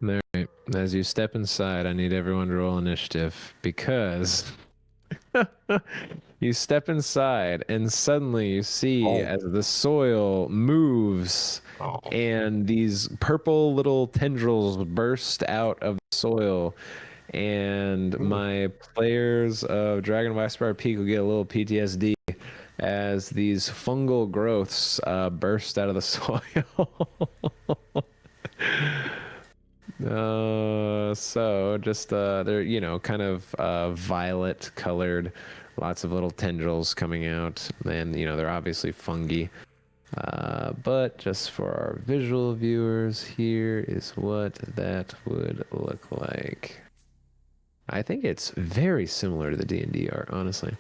go. All right. As you step inside, I need everyone to roll initiative because you step inside and suddenly you see as the soil moves and these purple little tendrils burst out of the soil, and my players of Dragon of Icespire Peak will get a little PTSD as these fungal growths burst out of the soil. So just they're kind of violet colored, lots of little tendrils coming out, and they're obviously fungi. But just for our visual viewers, here is what that would look like. I think it's very similar to the D&D art, honestly.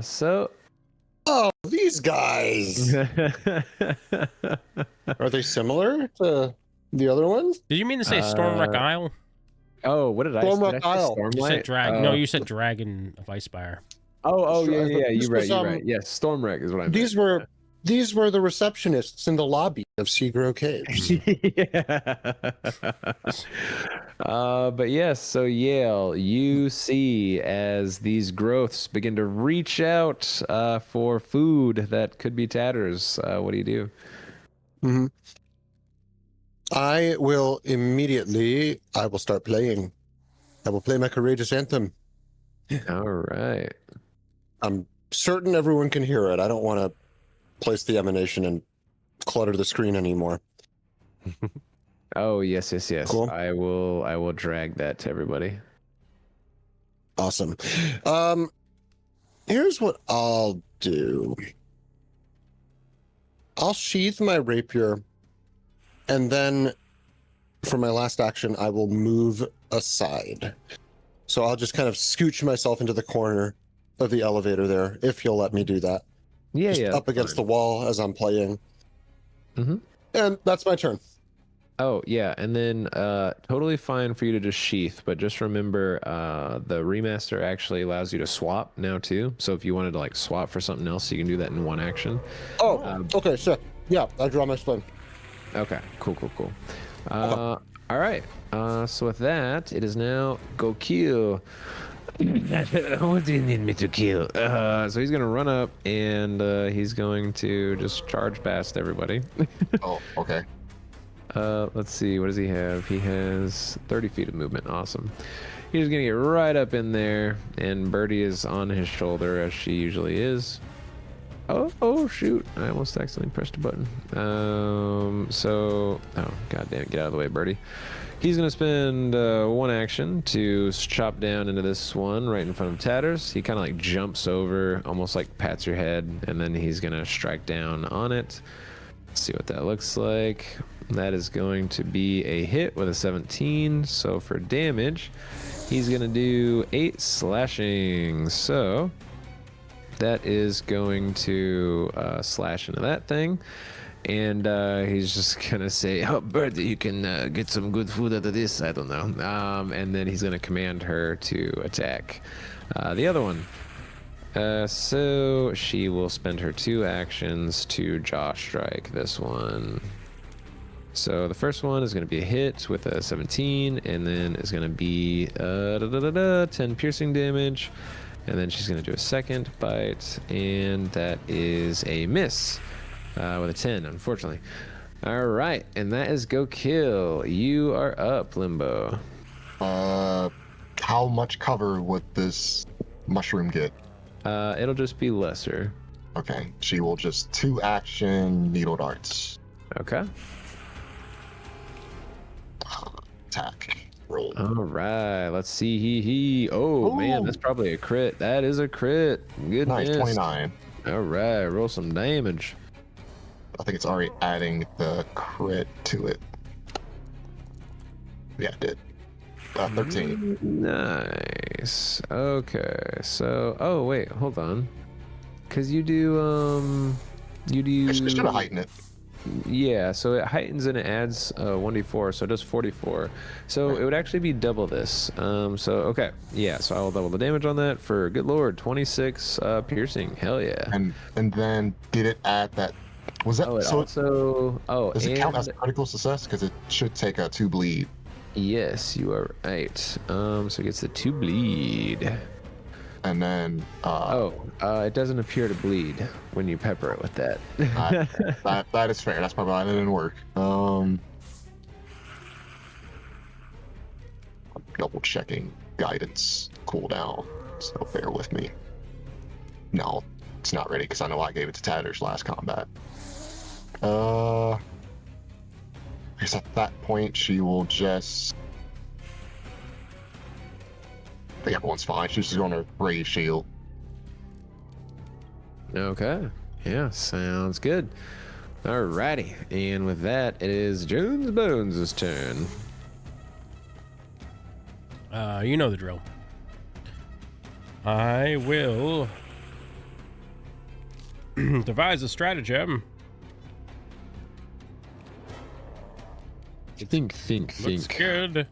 So Oh, these guys. Are they similar to the other ones? Did you mean to say Stormwreck Isle? Oh, what did I say? Stormwreck Isle. You said Stormlight? No, you said Dragon of Icespire. Yeah. This You're was, right. Yes, Stormwreck is what I meant. These were the receptionists in the lobby of Seagrow Caves. But yes, so Yale, you see as these growths begin to reach out for food that could be tatters. What do you do? Mm-hmm. I will start playing. I will play my courageous anthem. All right. I'm certain everyone can hear it. I don't want to place the emanation and clutter the screen anymore. Oh, yes. Cool. I will drag that to everybody. Awesome. Here's what I'll do. I'll sheath my rapier, and then for my last action, I will move aside. So I'll just kind of scooch myself into the corner of the elevator there, if you'll let me do that. Yeah, Up against the wall as I'm playing. Mm-hmm. And that's my turn. Oh, yeah, and then totally fine for you to just sheath, but just remember the remaster actually allows you to swap now too. So if you wanted to swap for something else, you can do that in one action. Oh, okay, sick. Yeah, I draw my sling. Okay, cool. All right, so with that, it is now go kill. What do you need me to kill? So he's gonna run up and he's going to just charge past everybody. Oh, okay. Let's see, what does he have? He has 30 feet of movement. Awesome. He's gonna get right up in there, and Birdie is on his shoulder as she usually is. Oh shoot! I almost accidentally pressed a button. Oh goddamn! Get out of the way, Birdie. He's gonna spend one action to chop down into this one right in front of Tatters. He kind of jumps over, almost pats your head, and then he's gonna strike down on it. Let's see what that looks like. That is going to be a hit with a 17. So for damage, he's gonna do 8 slashing. So that is going to slash into that thing. And he's just gonna say, "Oh, Birdie, you can get some good food out of this." I don't know. And then he's gonna command her to attack the other one. So she will spend her 2 actions to jaw strike this one. So the first one is going to be a hit with a 17, and then is going to be 10 piercing damage. And then she's going to do a second bite, and that is a miss with a 10, unfortunately. All right, and that is Go Kill. You are up, Limbo. How much cover would this mushroom get? It'll just be lesser. Okay, she will just 2 action needle darts. Okay. Attack. Roll. All right, let's see. Oh, man, that's probably a crit. That is a crit. Goodness. Nice, 29. All right, roll some damage. I think it's already adding the crit to it. Yeah, it did. 13. Nice. Okay, so oh wait, hold on. Cause you do I should have heightened it. Yeah, so it heightens and it adds 1d4, so it does 44. So Right. it would actually be double this. So okay, yeah. So I will double the damage on that for good lord, 26 piercing. Hell yeah. And then did it add that? Was that Oh, it so? also Does it count and as a critical success? Because it should take a 2 bleed. yes, you are right. So it gets the 2 bleed. And then It doesn't appear to bleed when you pepper it with that. that is fair. That's probably why it didn't work. I'm double checking guidance cooldown, so bear with me. No, it's not ready because I know I gave it to Tatters last combat. I guess at that point she will just. I think everyone's fine. She's just going to raise shield. Okay. Yeah, sounds good. Alrighty. And with that, it is Jones Bones' turn. You know the drill. I will devise a stratagem. Think. Looks good.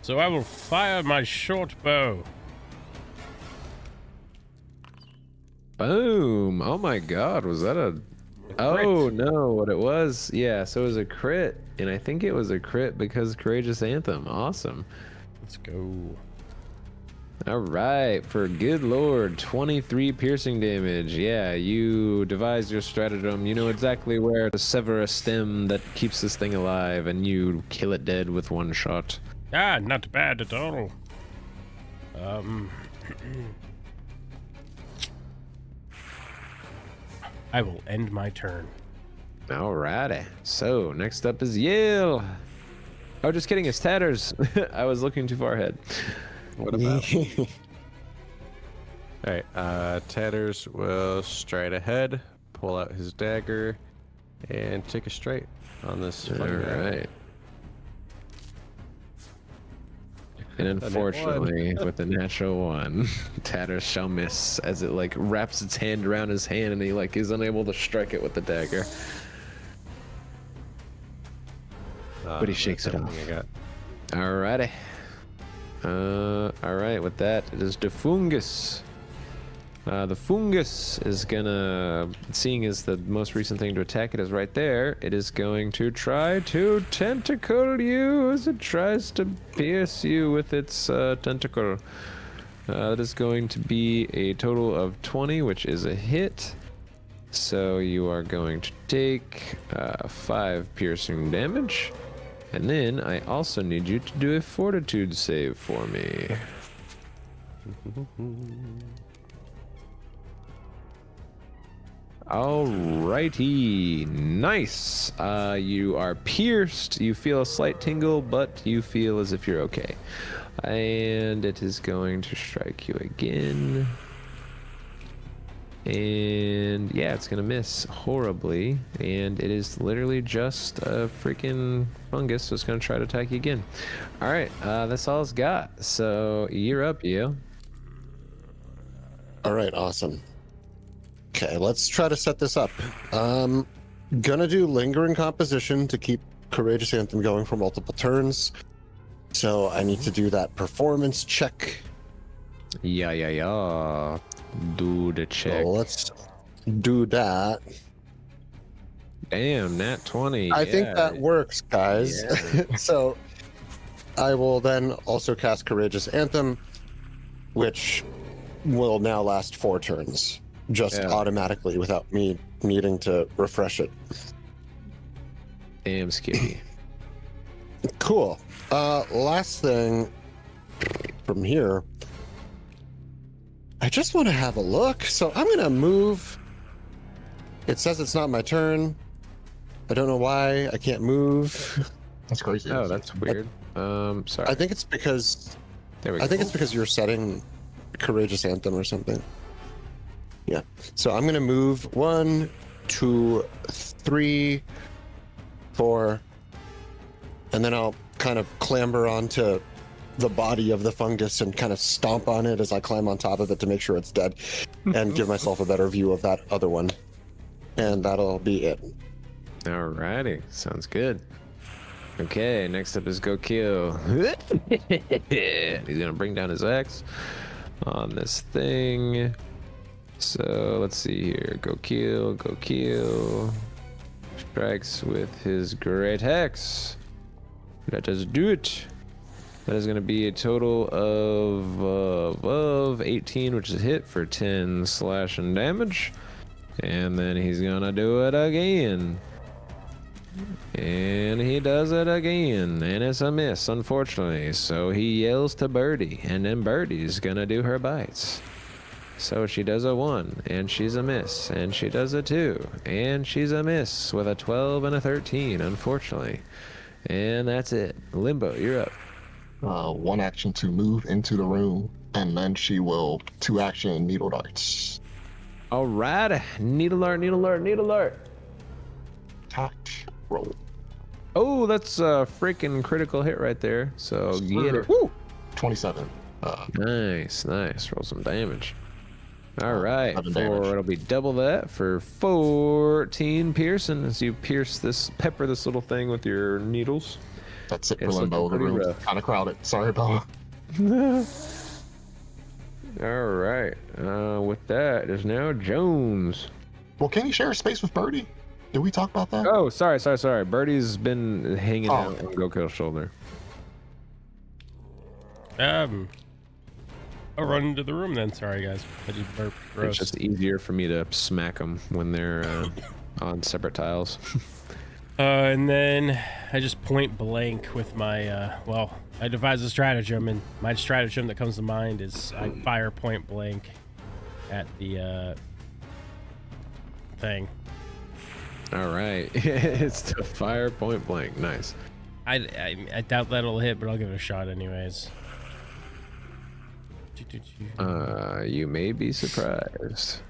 So I will fire my short bow. Boom. Oh my god, was that a... Oh no, what it was? Yeah, so it was a crit. And I think it was a crit because Courageous Anthem. Awesome. Let's go. All right, for good lord, 23 piercing damage. Yeah, you devised your stratagem. You know exactly where to sever a stem that keeps this thing alive, and you kill it dead with 1 shot. Ah, not bad at all. I will end my turn. Alrighty. So next up is Yale. Oh, just kidding. It's Tatters. I was looking too far ahead. What about? All right, Tatters will stride ahead, pull out his dagger, and take a straight on this. All right. And unfortunately, with the natural 1, Tatters shall miss as it like wraps its hand around his hand and he like is unable to strike it with the dagger. But he shakes it off. Alrighty. Alright, with that, it is the Fungus. The Fungus is gonna, seeing as the most recent thing to attack it is right there, it is going to try to tentacle you as it tries to pierce you with its tentacle. That is going to be a total of 20, which is a hit. So you are going to take 5 piercing damage. And then I also need you to do a fortitude save for me. Alrighty, nice. You are pierced. You feel a slight tingle, but you feel as if you're okay. And it is going to strike you again. And yeah, it's gonna miss horribly. And it is literally just a freaking fungus, so it's gonna try to attack you again. All right, that's all it's got. So you're up, you. All right, awesome. Okay, let's try to set this up. Gonna do Lingering Composition to keep Courageous Anthem going for multiple turns. So I need to do that performance check. Yeah. do the check. So let's do that. Damn, nat 20. I think that works, guys. Yeah. So I will then also cast Courageous Anthem, which will now last 4 turns, just automatically without me needing to refresh it. Damn, Skitty. Cool. Last thing from here. I just want to have a look, so I'm gonna move. It says it's not my turn. I don't know why I can't move. That's crazy. Oh, that's weird. Sorry. I think it's because There we go. I think it's because you're setting Courageous Anthem or something. Yeah. So I'm gonna move 1, 2, 3, 4, and then I'll kind of clamber onto the body of the fungus and kind of stomp on it as I climb on top of it to make sure it's dead, and give myself a better view of that other one. And that'll be it. Alrighty, sounds good. Okay, next up is Go Kill. He's gonna bring down his axe on this thing. So let's see here. Go Kill, Go Kill. Strikes with his great hex. Let us do it. That is gonna be a total of 18, which is a hit for 10 slashing damage. And then he's gonna do it again. And he does it again, and it's a miss, unfortunately. So he yells to Birdie, and then Birdie's gonna do her bites. So she does a 1, and she's a miss, and she does a 2, and she's a miss with a 12 and a 13, unfortunately. And that's it. Limbo, you're up. 1 action to move into the room, and then she will 2 action needle darts. All right, needle alert, needle alert, needle alert. Attack roll. Oh, that's a freaking critical hit right there. So get it. Woo! 27. Nice, nice. Roll some damage. All right, 11 damage. it'll be double that for 14 piercing as you pepper this little thing with your needles. That's it for It's Limbo. The looking pretty room's rough. kind of crowded. Sorry, Bella. All right, with that is now Jones. Well, can you share a space with Birdie? Did we talk about that? Oh, sorry. Birdie's been hanging out on Gokil's shoulder. I'll run into the room then. Sorry, guys. I just burped. It's Gross. just easier for me to smack them when they're on separate tiles. And then I just point blank with my, I devised a stratagem, and my stratagem that comes to mind is I fire point blank at the thing. All right, it's to fire point blank. Nice. I doubt that'll hit, but I'll give it a shot anyways. You may be surprised.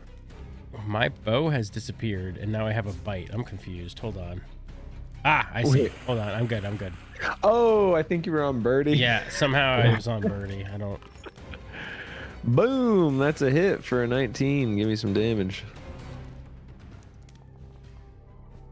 My bow has disappeared, and now I have a bite. I'm confused. Hold on. Ah, I see. Wait. Hold on. I'm good. Oh, I think you were on Birdie. Yeah, somehow I was on Birdie. I don't. Boom, that's a hit for a 19. Give me some damage.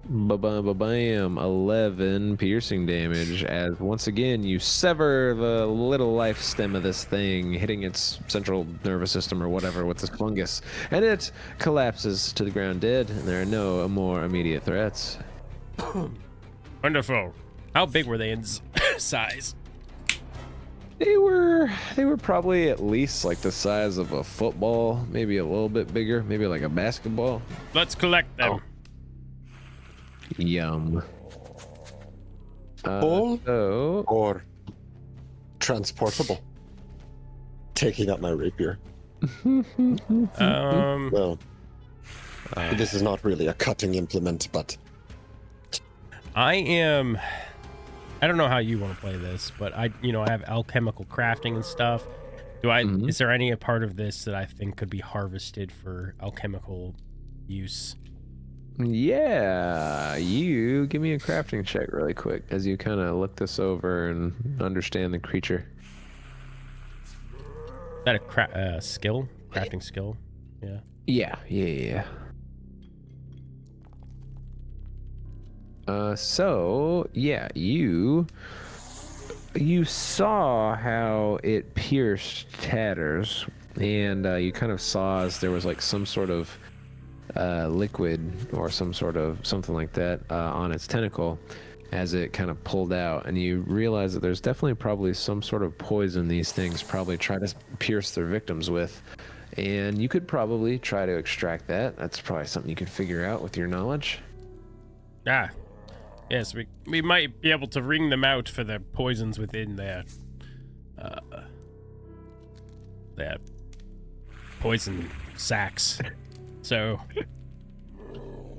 Ba-bam, 11 piercing damage as once again you sever the little life stem of this thing, hitting its central nervous system or whatever with this fungus, and it collapses to the ground dead, and there are no more immediate threats. Wonderful. How big were they in size? They were probably at least like the size of a football, maybe a little bit bigger, maybe like a basketball. Let's collect them. Yum. Full So or transportable? Taking up my rapier. Well, this is not really a cutting implement, but I don't know how you want to play this, but I have alchemical crafting and stuff. Is there any part of this that I think could be harvested for alchemical use? yeah, you give me a crafting check really quick as you kind of look this over and understand the creature. Is that a skill? Crafting skill? Yeah. Yeah. So yeah, you saw how it pierced Tatters and you kind of saw as there was like some sort of liquid or something like that on its tentacle as it kind of pulled out, and you realize that there's definitely probably some sort of poison these things probably try to pierce their victims with, and you could probably try to extract that. That's probably something you could figure out with your knowledge. Yes, we might be able to wring them out for the poisons within their poison sacks. So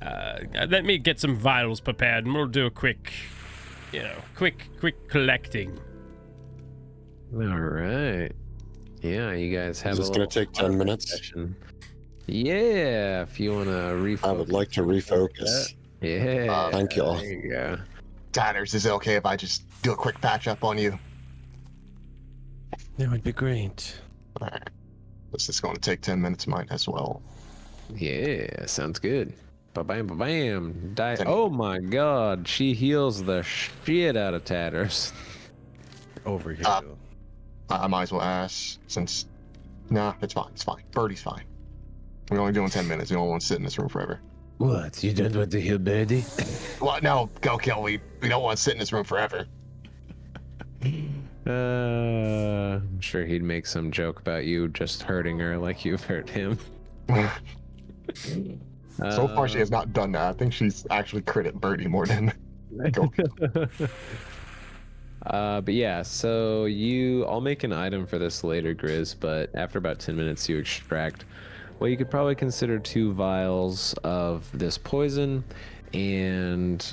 let me get some vials prepared, and we'll do a quick collecting. All right. Yeah, you guys have. Is this going to take 10 minutes? Session. Yeah, if you want to refocus. I would like to refocus. Yeah. Thank you all. There you go. Tanners, is it okay if I just do a quick patch up on you? That would be great. Alright. This is going to take 10 minutes, mine as well. Yeah, sounds good. Ba-bam, ba-bam. Oh my god, she heals the shit out of Tatters. Over here. I might as well ask, since... Nah, it's fine, it's fine. Birdie's fine. We're only doing 10 minutes, we don't want to sit in this room forever. What? You don't want to heal Birdie? Well, no, go kill me. We don't want to sit in this room forever. I'm sure he'd make some joke about you just hurting her like you've hurt him. So far, she has not done that. I think she's actually critted Birdie more than go kill. But yeah, so I'll make an item for this later, Grizz, but after about 10 minutes, you extract what you could probably consider 2 vials of this poison, and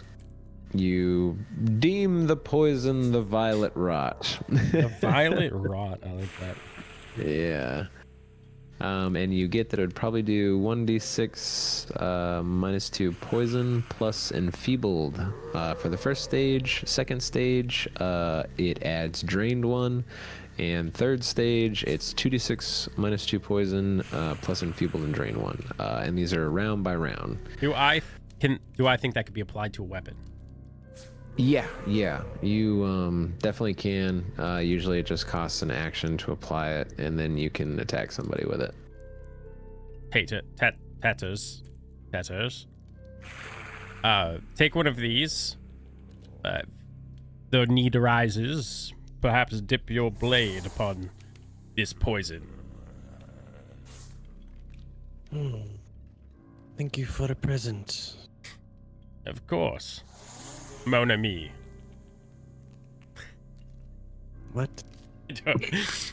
you deem the poison the violet rot. The violet rot, I like that. Yeah. And you get that it would probably do 1d6 -2 poison plus enfeebled for the first stage. Second stage, it adds drained 1. And third stage, it's 2d6 -2 poison plus enfeebled and drain 1. And these are round by round. Do I think that could be applied to a weapon? Yeah, you definitely can. Usually it just costs an action to apply it, and then you can attack somebody with it. Hey, Tatters. Take one of these. The need arises. Perhaps dip your blade upon this poison. Thank you for the present. Of course. Mon ami. What?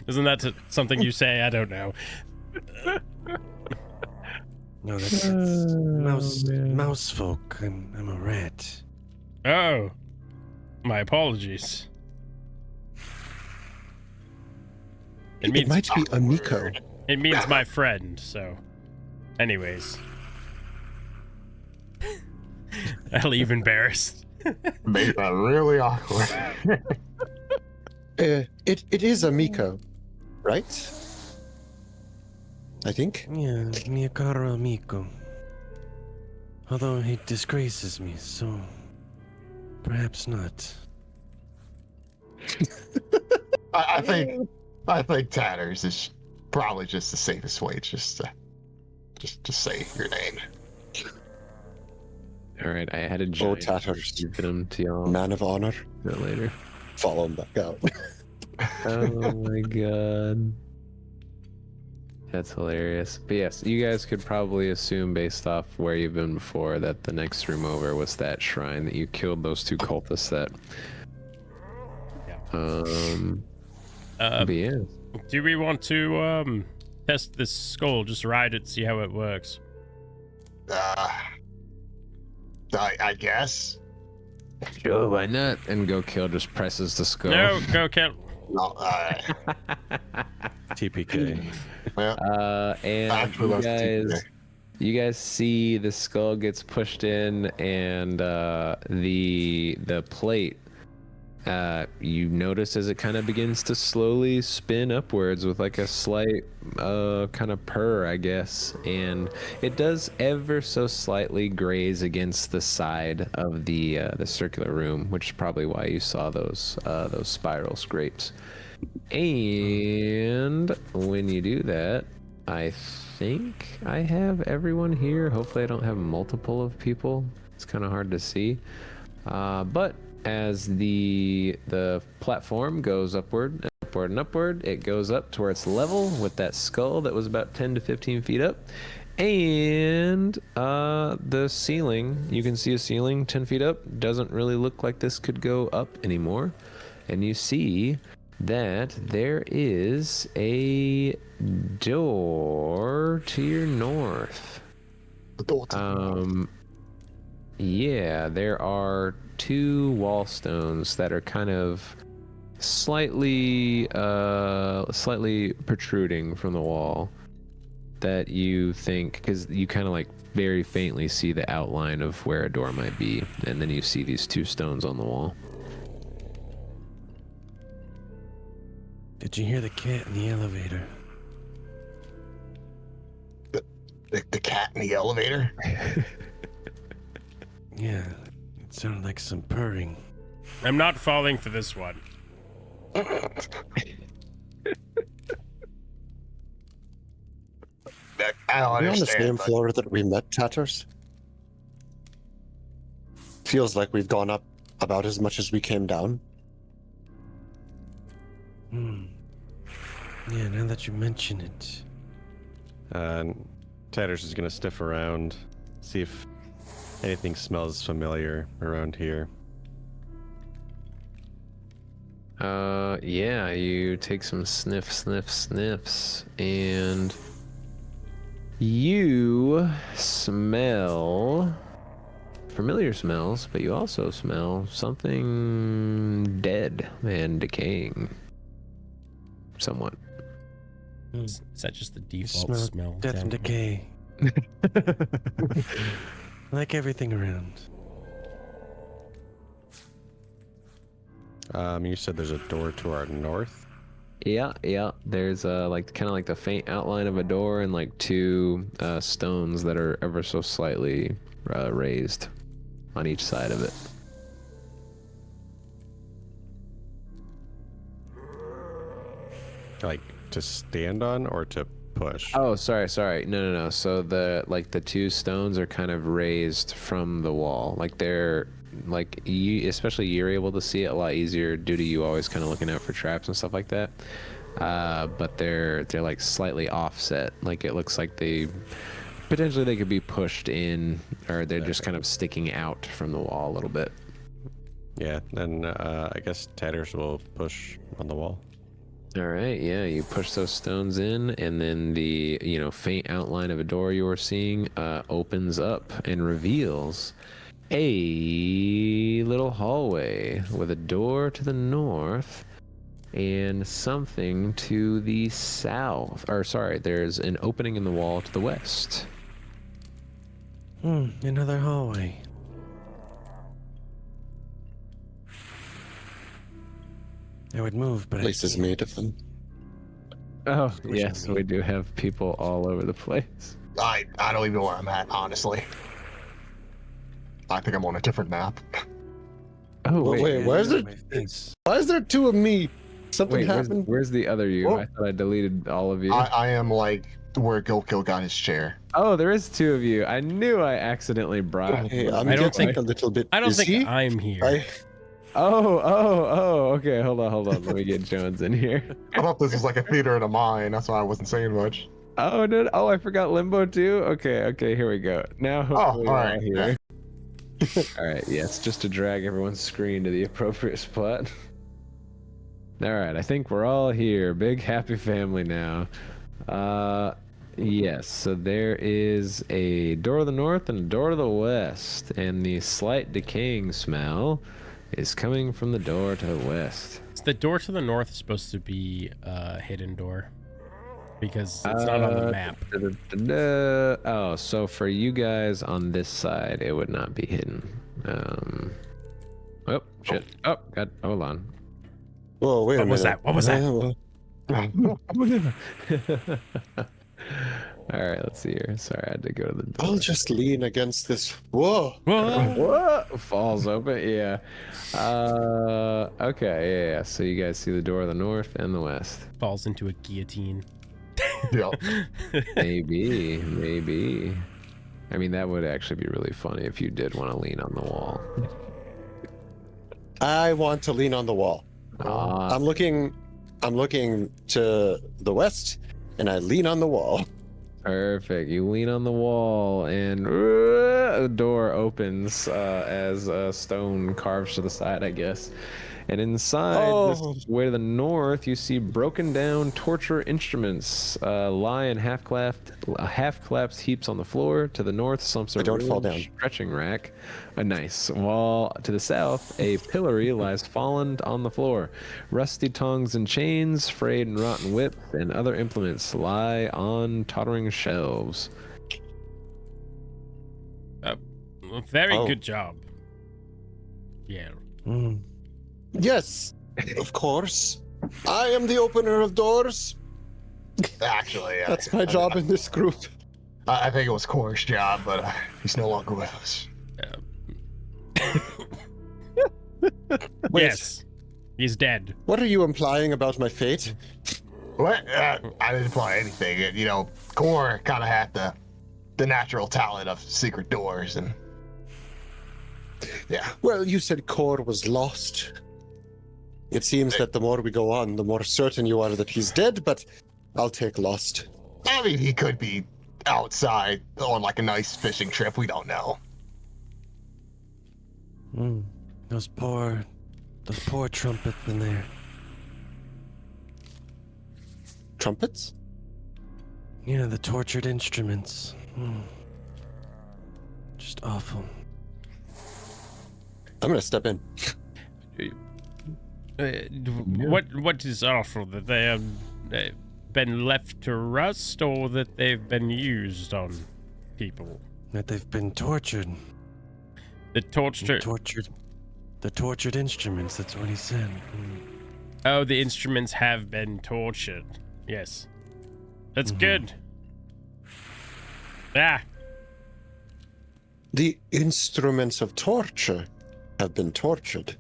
Isn't that something you say? I don't know. No, that's mouse folk. I'm a rat. Oh, my apologies. It might be Amico. It means my friend, so... Anyways. I'll leave embarrassed. Made that really awkward. It is Amico, right? I think. Yeah, mio caro amico. Although he disgraces me, so perhaps not. I think Tatters is probably just the safest way. Just say your name. All right, I had a giant Tatters. Give them to y'all. Man of honor. Later. Follow him back out. Oh my god. That's hilarious. But yes, you guys could probably assume based off where you've been before that the next room over was that shrine that you killed those 2 cultists that. Yeah. But yeah. Do we want to test this skull? Just ride it, see how it works. I guess. Sure, why not? And Go Kill just presses the skull. No, Go Kill. No, TPK. yeah. And you guys see the skull gets pushed in, and the plate you notice as it kind of begins to slowly spin upwards with like a slight kind of purr, I guess, and it does ever so slightly graze against the side of the circular room, which is probably why you saw those spiral scrapes. And when you do that, I think I have everyone here. Hopefully I don't have multiple of people. It's kind of hard to see, but as the platform goes upward and upward, it goes up to where it's level with that skull that was about 10 to 15 feet up. And the ceiling, you can see a ceiling 10 feet up. Doesn't really look like this could go up anymore. And you see that there is a door to your north. The door to the north. Yeah, there are 2 wall stones that are kind of slightly protruding from the wall that you think, because you kind of like very faintly see the outline of where a door might be, and then you see these 2 stones on the wall. Did you hear the cat in the elevator? The cat in the elevator? Yeah, it sounded like some purring. I'm not falling for this one. I don't Are we on the understand. same but- floor that we met, Tatters? Feels like we've gone up about as much as we came down. Yeah, now that you mention it. Tatters is gonna sniff around, see if anything smells familiar around here. Yeah, you take some sniffs, and you smell familiar smells, but you also smell something dead and decaying. Somewhat. Is that just the default Smell smell? death and down decay. Like everything around. You said there's a door to our north? Yeah. There's like kind of like the faint outline of a door and like 2 stones that are ever so slightly raised on each side of it. Like to stand on or to push? Oh, sorry. No. So the 2 stones are kind of raised from the wall. Like they're like especially you're able to see it a lot easier due to you always kind of looking out for traps and stuff like that. But they're like slightly offset. Like it looks like they could be pushed in, or they're just kind of sticking out from the wall a little bit. Yeah, then I guess Tatters will push on the wall. All right, yeah, you push those stones in, and then the faint outline of a door you were seeing opens up and reveals a little hallway with a door to the north and something to the south. Or sorry, there's an opening in the wall to the west. Another hallway. I would move, but Place is made of them. Oh, Which yes, one? we do have people all over the place. I don't even know where I'm at, honestly. I think I'm on a different map. Oh, Wait, where's Yeah, it? my face. Why is there 2 of me? Something Wait, happened? where's the other you? Oh. I thought I deleted all of you. I am like where Gokil got his chair. Oh, there is 2 of you. I knew I accidentally brought. Hey, I'm I don't getting think- a little bit I don't busy. think I'm here. Oh, okay. Hold on. Let me get Jones in here. I thought this was like a theater in a mine. That's why I wasn't saying much. Oh, no. Oh, I forgot Limbo too. Okay. Here we go. Now, hopefully, all we're right, all here. All right. Yes, just to drag everyone's screen to the appropriate spot. All right. I think we're all here. Big happy family now. Yes. So there is a door to the north and a door to the west, and the slight decaying smell is coming from the door to the west. So the door to the north is supposed to be a hidden door because it's not on the map. Oh, so for you guys on this side, it would not be hidden. Oh, shit. Oh, God, hold on. Whoa, wait a What was minute. that? What was that? All right, let's see here. Sorry, I had to go to the door. I'll just lean against this. Whoa. Whoa. What? Falls open? Yeah. Okay, yeah. So you guys see the door of the north and the west. Falls into a guillotine. Yeah. Maybe. I mean, that would actually be really funny if you did want to lean on the wall. I want to lean on the wall. I'm looking to the west, and I lean on the wall. Perfect. You lean on the wall, and a door opens as a stone carves to the side, I guess. And inside, this way to the north, you see broken down torture instruments lie in half-collapsed heaps on the floor. To the north, some sort of fall down. stretching rack. A nice wall. To the south, a pillory lies fallen on the floor. Rusty tongs and chains, frayed and rotten whips, and other implements lie on tottering shelves. Very good job. Yeah. Yes, of course. I am the opener of doors. Actually, That's my job in this group. I think it was Kool's job, but he's no longer with us. Wait, Yes. He's dead. what are you implying about my fate? What? I didn't imply anything. You know, Kool kind of had the natural talent of secret doors, and yeah. Well, you said Core was lost. It seems that the more we go on, the more certain you are that he's dead, but I'll take lost. I mean, he could be outside on like a nice fishing trip. We don't know. Those poor trumpets in there. Trumpets? Yeah, the tortured instruments. Just awful. I'm gonna step in. What is awful, that they have been left to rust, or that they've been used on people? That they've been tortured. The torture. The tortured instruments, that's what he said. Oh, the instruments have been tortured. Yes. That's good. Ah. The instruments of torture have been tortured.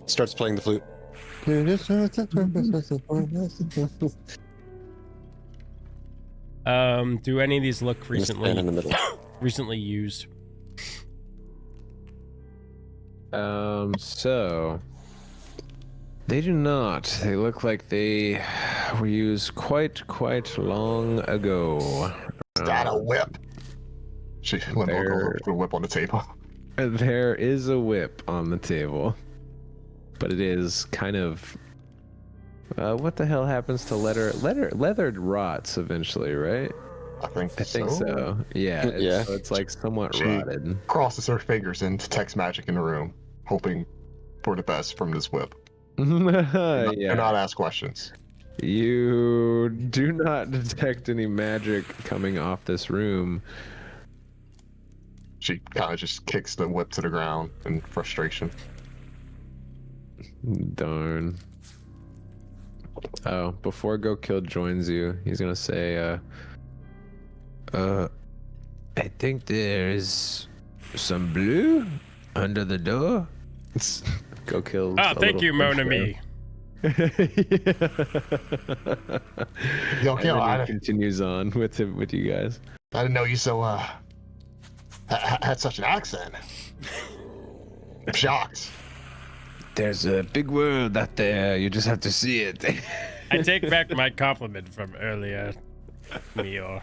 Starts playing the flute. Do any of these look Stand in the middle. recently used? So they do not. They look like they were used quite long ago. Got a whip. She went over the whip on the table. There is a whip on the table, but it is kind of what the hell happens to leathered rots eventually, right? I think so. Yeah. It's like somewhat rotted. Crosses her fingers and detects magic in the room, hoping for the best from this whip. Do not ask questions. You do not detect any magic coming off this room. She kind of just kicks the whip to the ground in frustration. Darn. Oh, before Go Kill joins you, he's gonna say, I think there's some blue under the door. Go Kill. Ah, thank you, Mon ami. Yo, Kill, he continues on with you guys. I didn't know you so had such an accent. I'm shocked. There's a big world out there. You just have to see it. I take back my compliment from earlier, Meyore.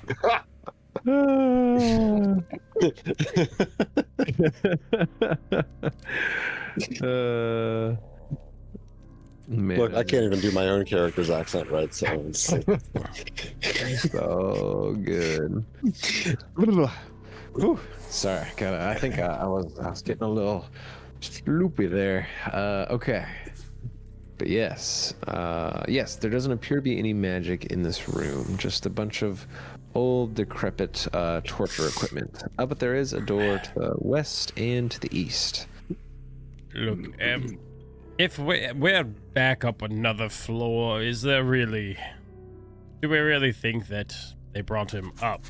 Man. Look, I can't even do my own character's accent right, so it's so good. Whew. Sorry, I think I was getting a little loopy there. Okay. But yes, there doesn't appear to be any magic in this room. Just a bunch of old, decrepit torture equipment. But there is a door to the west and to the east. Look, if we're back up another floor, is there really... Do we really think that they brought him up?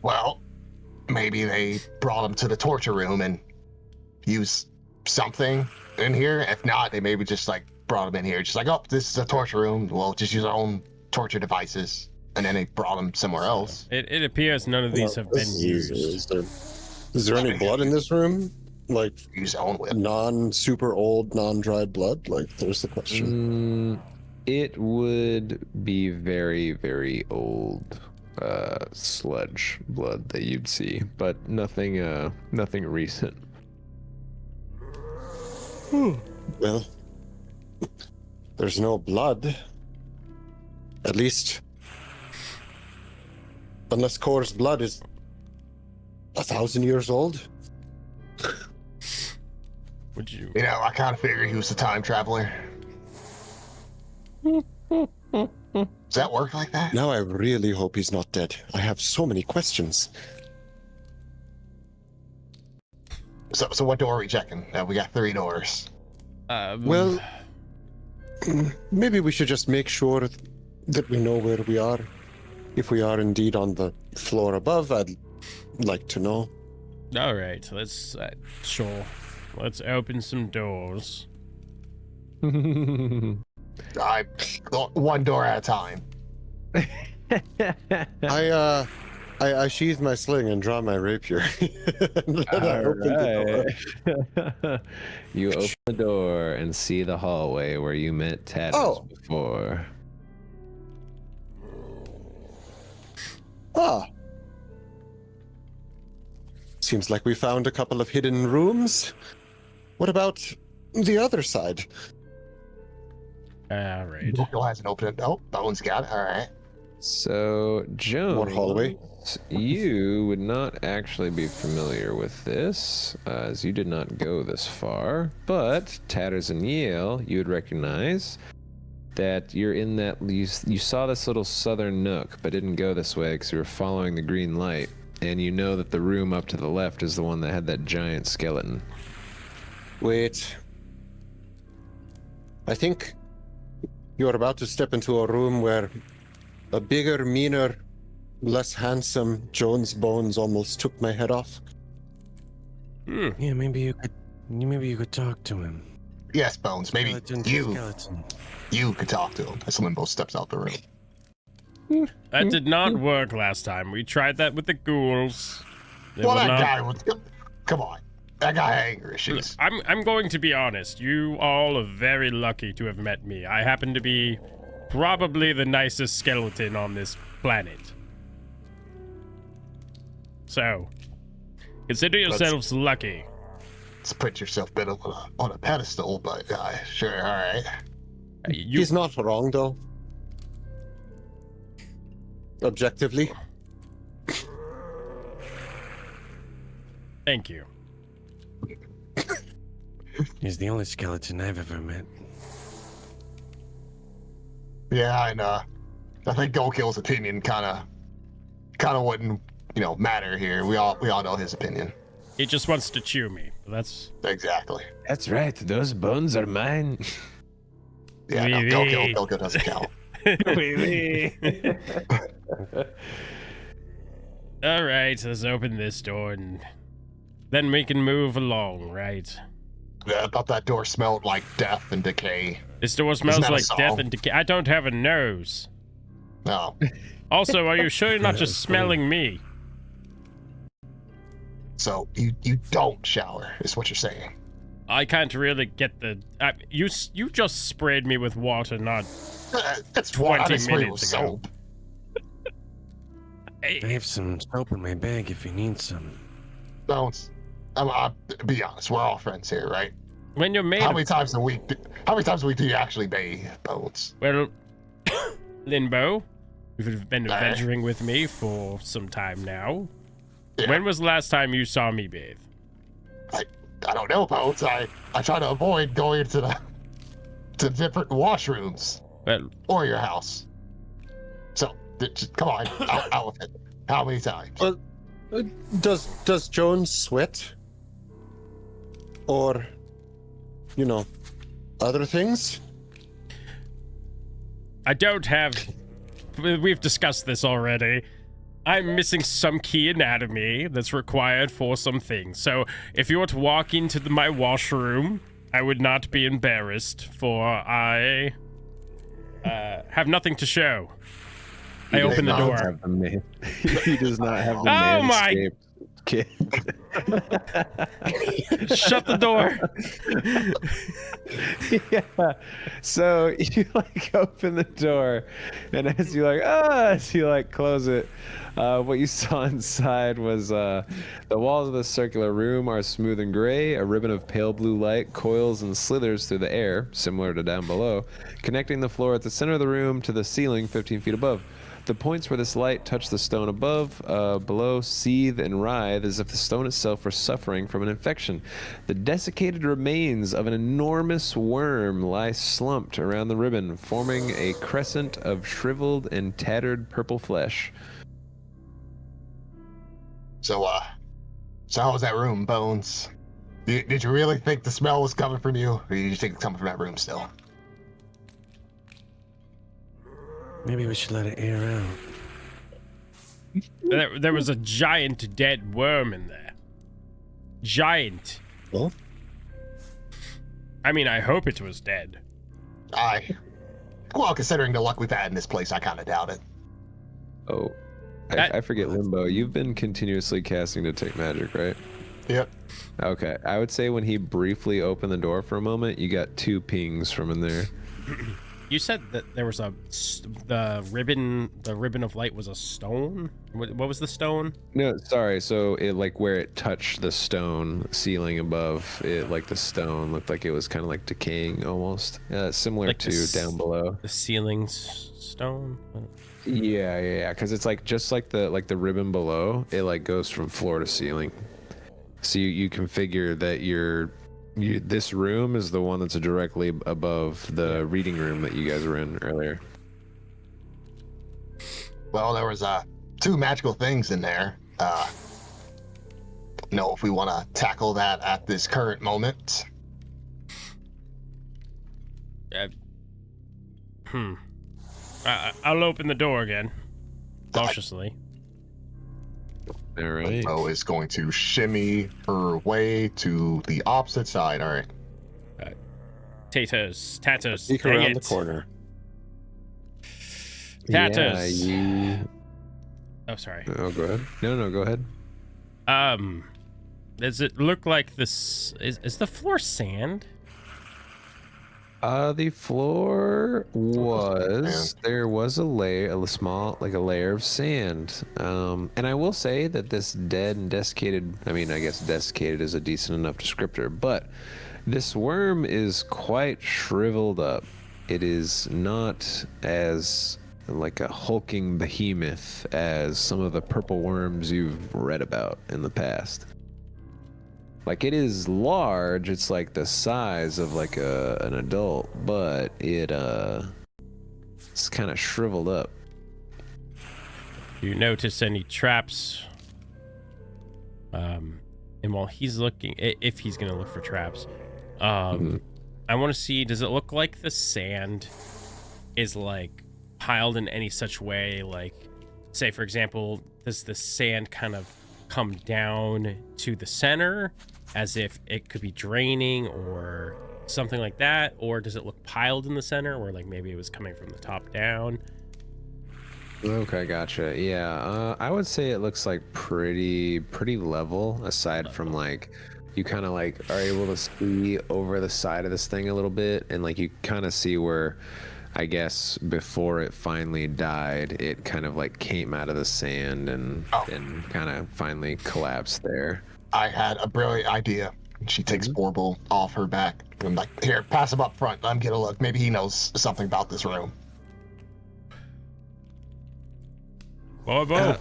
Well, maybe they brought him to the torture room and used something in here. If not, they maybe just like brought him in here, just like, oh, this is a torture room. We'll just use our own torture devices, and then they brought him somewhere else. It appears none of these have been used. Is there any blood in this room? Like Use our own whip. non-super old, non-dried blood? Like, there's the question. It would be very, very old sludge blood that you'd see, but nothing recent. Well, there's no blood. At least, unless Kor's blood is 1,000 years old. Would you? You know, I kind of figured he was a time traveler. Does that work like that? Now I really hope he's not dead. I have so many questions. So what door are we checking? We got 3 doors. Well, maybe we should just make sure that we know where we are. If we are indeed on the floor above, I'd like to know. All right, let's sure. Let's open some doors. One door at a time. I sheathe my sling and draw my rapier. And then I open the door. You open the door and see the hallway where you met Tatters before. Ah. Seems like we found a couple of hidden rooms. What about the other side? All right. Bill hasn't opened it. Oh, Bones got it. All right. So, João, More hallway. You would not actually be familiar with this, as you did not go this far. But Tatters and Yale, you would recognize that you're in that. You saw this little southern nook, but didn't go this way because you were following the green light. And you know that the room up to the left is the one that had that giant skeleton. Wait. I think you're about to step into a room where a bigger, meaner, less handsome Jones Bones almost took my head off. Yeah, maybe you could talk to him. Yes, Bones. Maybe Skeleton to you skeleton. could talk to him. As Limbo steps out the room. That did not work last time. We tried that with the ghouls. They Well, would that not- guy was. Come on. That guy had anger issues. I'm going to be honest. You all are very lucky to have met me. I happen to be probably the nicest skeleton on this planet. So, consider yourselves lucky. Let's put yourself a bit on a pedestal, but sure, all right. He's not wrong, though. Objectively. Thank you. He's the only skeleton I've ever met. Yeah, and I think Golkill's opinion kind of wouldn't, matter here. We all know his opinion. He just wants to chew me. That's Exactly. That's right. Those bones are mine. Yeah, no, Golkill doesn't count. all right. Let's open this door and then we can move along, right? Yeah, I thought that door smelled like death and decay. This door smells that a like death song? and decay. I don't have a nose. No. Also, are you sure you're not just smelling me? So you don't shower, is what you're saying. I can't really get the. You just sprayed me with water, not. That's 20 spray minutes with ago. soap. I have some soap in my bag if you need some. Don't. I'll be honest. We're all friends here, right? When you're made How of. many times a week do you actually bathe, Bones? Well, Limbo, you've been Alright. adventuring with me for some time now. Yeah. When was the last time you saw me bathe? I don't know, Bones. I try to avoid going to different washrooms Well, or your house. So just, come on, out with it. How many times? Well, does Jones sweat? Or, other things? I don't have... We've discussed this already. I'm missing some key anatomy that's required for some things. So if you were to walk into my washroom, I would not be embarrassed, for I have nothing to show. I open the door. He does not have the Oh my kid. Shut the door. Yeah. So you open the door, and as you close it, what you saw inside was the walls of the circular room are smooth and gray. A ribbon of pale blue light coils and slithers through the air, similar to down below, connecting the floor at the center of the room to the ceiling 15 feet above. The points where this light touch the stone below seethe and writhe as if the stone itself were suffering from an infection. The desiccated remains of an enormous worm lie slumped around the ribbon, forming a crescent of shriveled and tattered purple flesh. So how was that room, Bones? Did you really think the smell was coming from you, or did you think it's coming from that room still? Maybe we should let it air out. There was a giant dead worm in there. Giant. Well? I mean, I hope it was dead. Well, considering the luck we've had in this place, I kind of doubt it. Oh, I forget, Limbo. You've been continuously casting Detect Magic, right? Yep. Okay. I would say when he briefly opened the door for a moment, you got 2 pings from in there. You said that there was the ribbon of light was a stone? What was the stone? No, sorry. So it where it touched the stone ceiling above, it the stone looked like it was kind of decaying almost, similar to down below. The ceiling stone. Yeah. Because it's just like the ribbon below, it goes from floor to ceiling. So you can figure that this room is the one that's directly above the reading room that you guys were in earlier. Well, there was 2 magical things in there. If we want to tackle that at this current moment. I'll open the door again, cautiously. All right. Limbo is going to shimmy her way to the opposite side. All right. Tatters. Sneak around the corner. Tatters. Yeah, Oh, sorry. Oh, go ahead. No, go ahead. Does it look like this? Is the floor sand? The floor there was a layer, a small, a layer of sand. And I will say that this dead and desiccated, I guess desiccated is a decent enough descriptor, but this worm is quite shriveled up. It is not as a hulking behemoth as some of the purple worms you've read about in the past. It is large, it's the size of an adult, but it's kind of shriveled up. Do you notice any traps? And while he's looking, if he's gonna look for traps, I want to see, does it look like the sand is piled in any such way? Say for example, does the sand kind of come down to the center as if it could be draining or something like that, or does it look piled in the center, or maybe it was coming from the top down? Okay, gotcha. Yeah, I would say it looks pretty level, aside from you kind of are able to see over the side of this thing a little bit, and you kind of see where, I guess, before it finally died, it kind of came out of the sand and kind of finally collapsed there. I had a brilliant idea. She takes Borble off her back. I'm here, pass him up front. Let him get a look. Maybe he knows something about this room. Borble.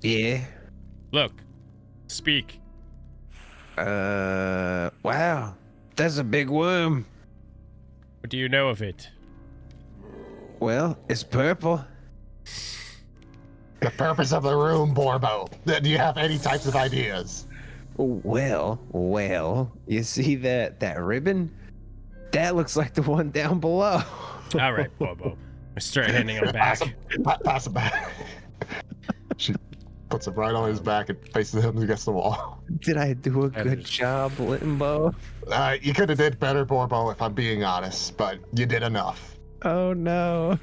Yeah. Look. Speak. Wow. That's a big worm. What do you know of it? Well, it's purple. The purpose of the room, Borbo. Do you have any types of ideas? Well, you see that ribbon? That looks like the one down below. All right, Bobo. I start handing him back. Pass him back. She puts him right on his back and faces him against the wall. Did I do a good job, Limbo? You could have did better, Borbo, if I'm being honest, but you did enough. Oh no.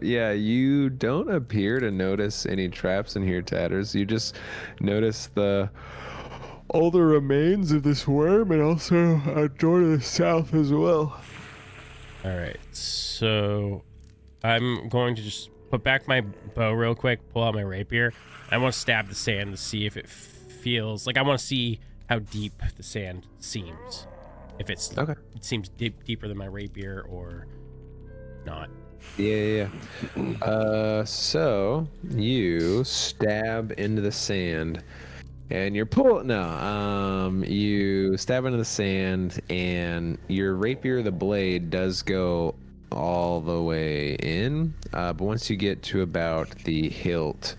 Yeah, you don't appear to notice any traps in here, Tatters. You just notice all the remains of this worm and also a door to the south as well. All right, so I'm going to just put back my bow real quick, pull out my rapier. I want to stab the sand to see if it feels like I want to see how deep the sand seems. If it's okay, it seems deeper than my rapier or not. Yeah. So you stab into the sand, and you're you stab into the sand, and your rapier, the blade, does go all the way in. But once you get to about the hilt,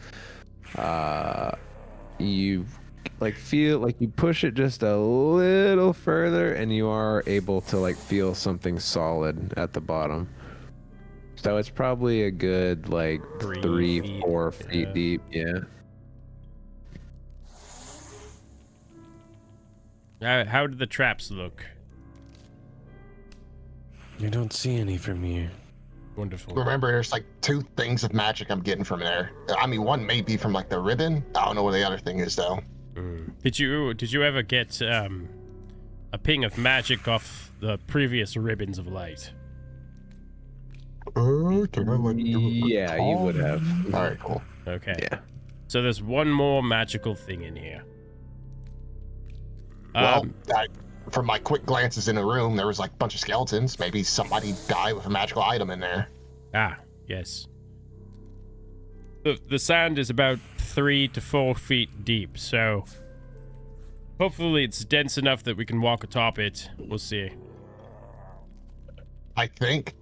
you feel like you push it just a little further, and you are able to feel something solid at the bottom. So it's probably a good 3-4 feet deep. Yeah. How did the traps look? You don't see any from here. Wonderful. Remember, there's 2 things of magic I'm getting from there. I mean, one may be from the ribbon. I don't know what the other thing is though. Did you ever get a ping of magic off the previous ribbons of light? Yeah, you would have. All right, cool. Okay. Yeah. So there's one more magical thing in here. Well, from my quick glances in the room, there was a bunch of skeletons. Maybe somebody died with a magical item in there. Ah, yes. The sand is about 3 to 4 feet deep, so hopefully it's dense enough that we can walk atop it. We'll see. I think,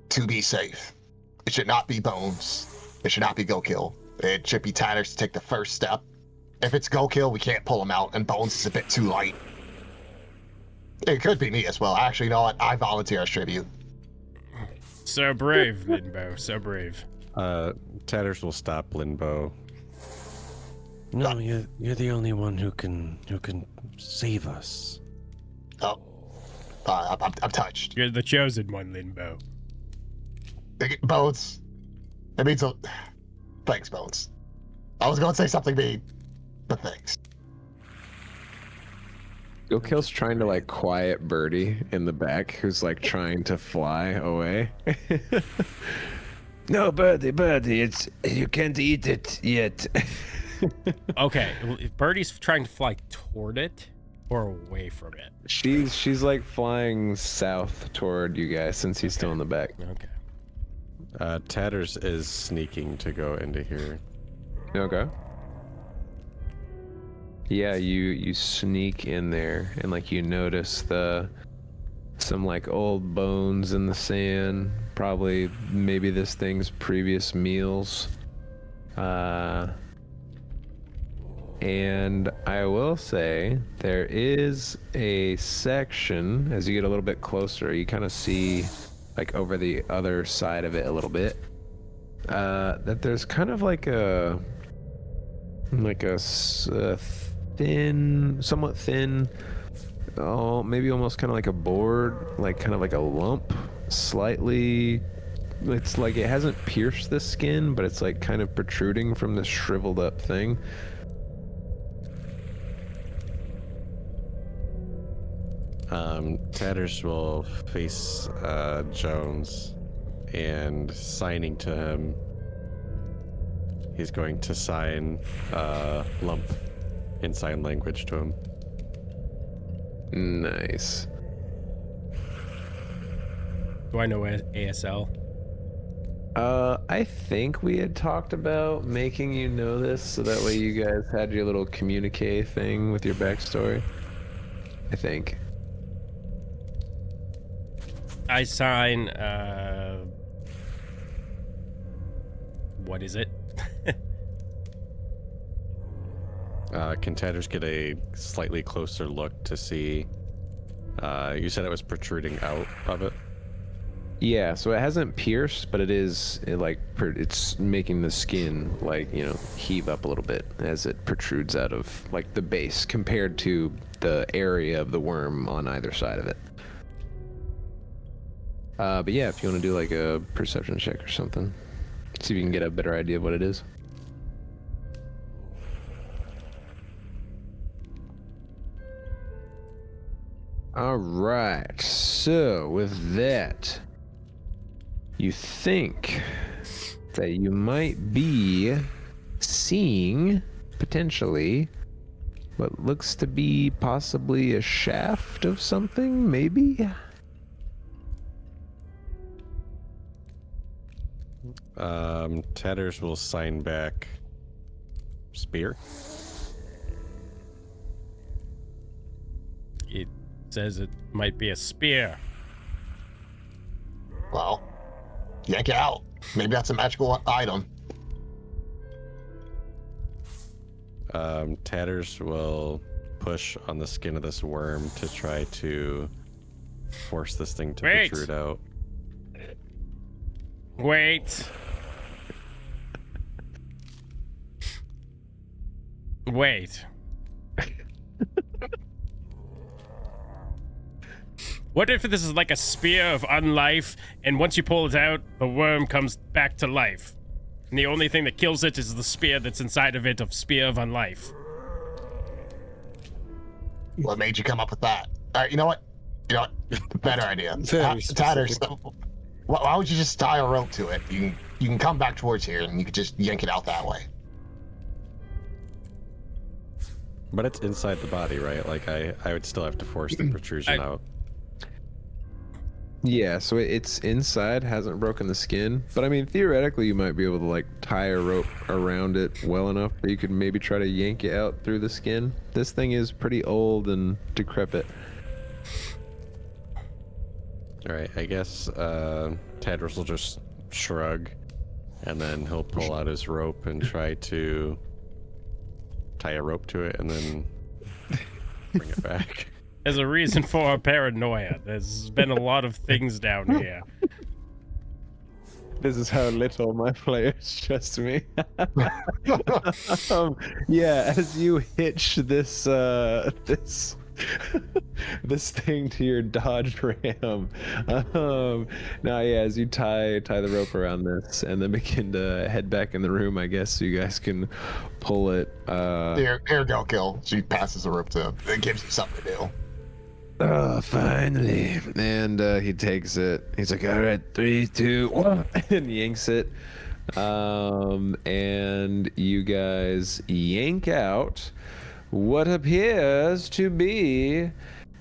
to be safe, it should not be Bones. It should not be Go Kill. It should be Tatters to take the first step. If it's Go Kill, we can't pull him out, and Bones is a bit too light. It could be me as well. Actually, you know what? I volunteer as tribute. So brave, Limbo. So brave. Tatters will stop Limbo. No, you're the only one who can save us. Oh, I'm touched. You're the chosen one, Limbo. Bones. It means a... Thanks, Bones. I was going to say something mean, but thanks. Go Kill's trying to quiet Birdie in the back, who's trying to fly away. No, Birdie, you can't eat it yet. Okay, Birdie's trying to fly toward it or away from it. She's flying south toward you guys since he's still in the back. Okay. Tatters is sneaking to go into here. Okay. Yeah, you sneak in there and you notice some old bones in the sand, probably maybe this thing's previous meals. And I will say there is a section as you get a little bit closer, you kind of see over the other side of it a little bit, that there's kind of a thin, somewhat thin, maybe almost kind of like a board, kind of like a lump, slightly. It's it hasn't pierced the skin, but it's kind of protruding from this shriveled up thing. Tatters will face Jones, and signing to him, he's going to sign lump in sign language to him. Nice. Do I know ASL? I think we had talked about making you know this so that way you guys had your little communique thing with your backstory. I think. I sign, what is it? Can Tatters get a slightly closer look to see? You said it was protruding out of it. Yeah, so it hasn't pierced, but it's making the skin heave up a little bit as it protrudes out of like the base compared to the area of the worm on either side of it. But yeah, if you want to do like a perception check or something, see if you can get a better idea of what it is. All right, so with that, you think that you might be seeing potentially what looks to be possibly a shaft of something, maybe? Tatters will sign back spear. It says it might be a spear. Well, yank it out. Maybe that's a magical item. Tatters will push on the skin of this worm to try to force this thing to protrude out. Wait. Wait. What if this is like a spear of unlife, and once you pull it out, the worm comes back to life? And the only thing that kills it is the spear that's inside of it of spear of unlife. What made you come up with that? All right, you know what? Better idea. Very Tatters. Why would you just tie a rope to it? You can come back towards here, and you could just yank it out that way. But it's inside the body, right? Like I would still have to force the protrusion out. Yeah, so it's inside, hasn't broken the skin, but I mean theoretically you might be able to like tie a rope around it well enough that you could maybe try to yank it out through the skin. This thing is pretty old and decrepit. All right, I guess Tatters will just shrug, and then he'll pull out his rope and try to tie a rope to it, and then bring it back. There's a reason for our paranoia. There's been a lot of things down here. This is how little my players trust me. Yeah, as you hitch this this thing to your dodge ram. Now, yeah, as you tie the rope around this and then begin to head back in the room, I guess, so you guys can pull it. Here go, Kill. She passes the rope to him. It gives you something to do. Oh, finally. And he takes it. He's like, all right, 3, 2, 1, and yanks it. And you guys yank out what appears to be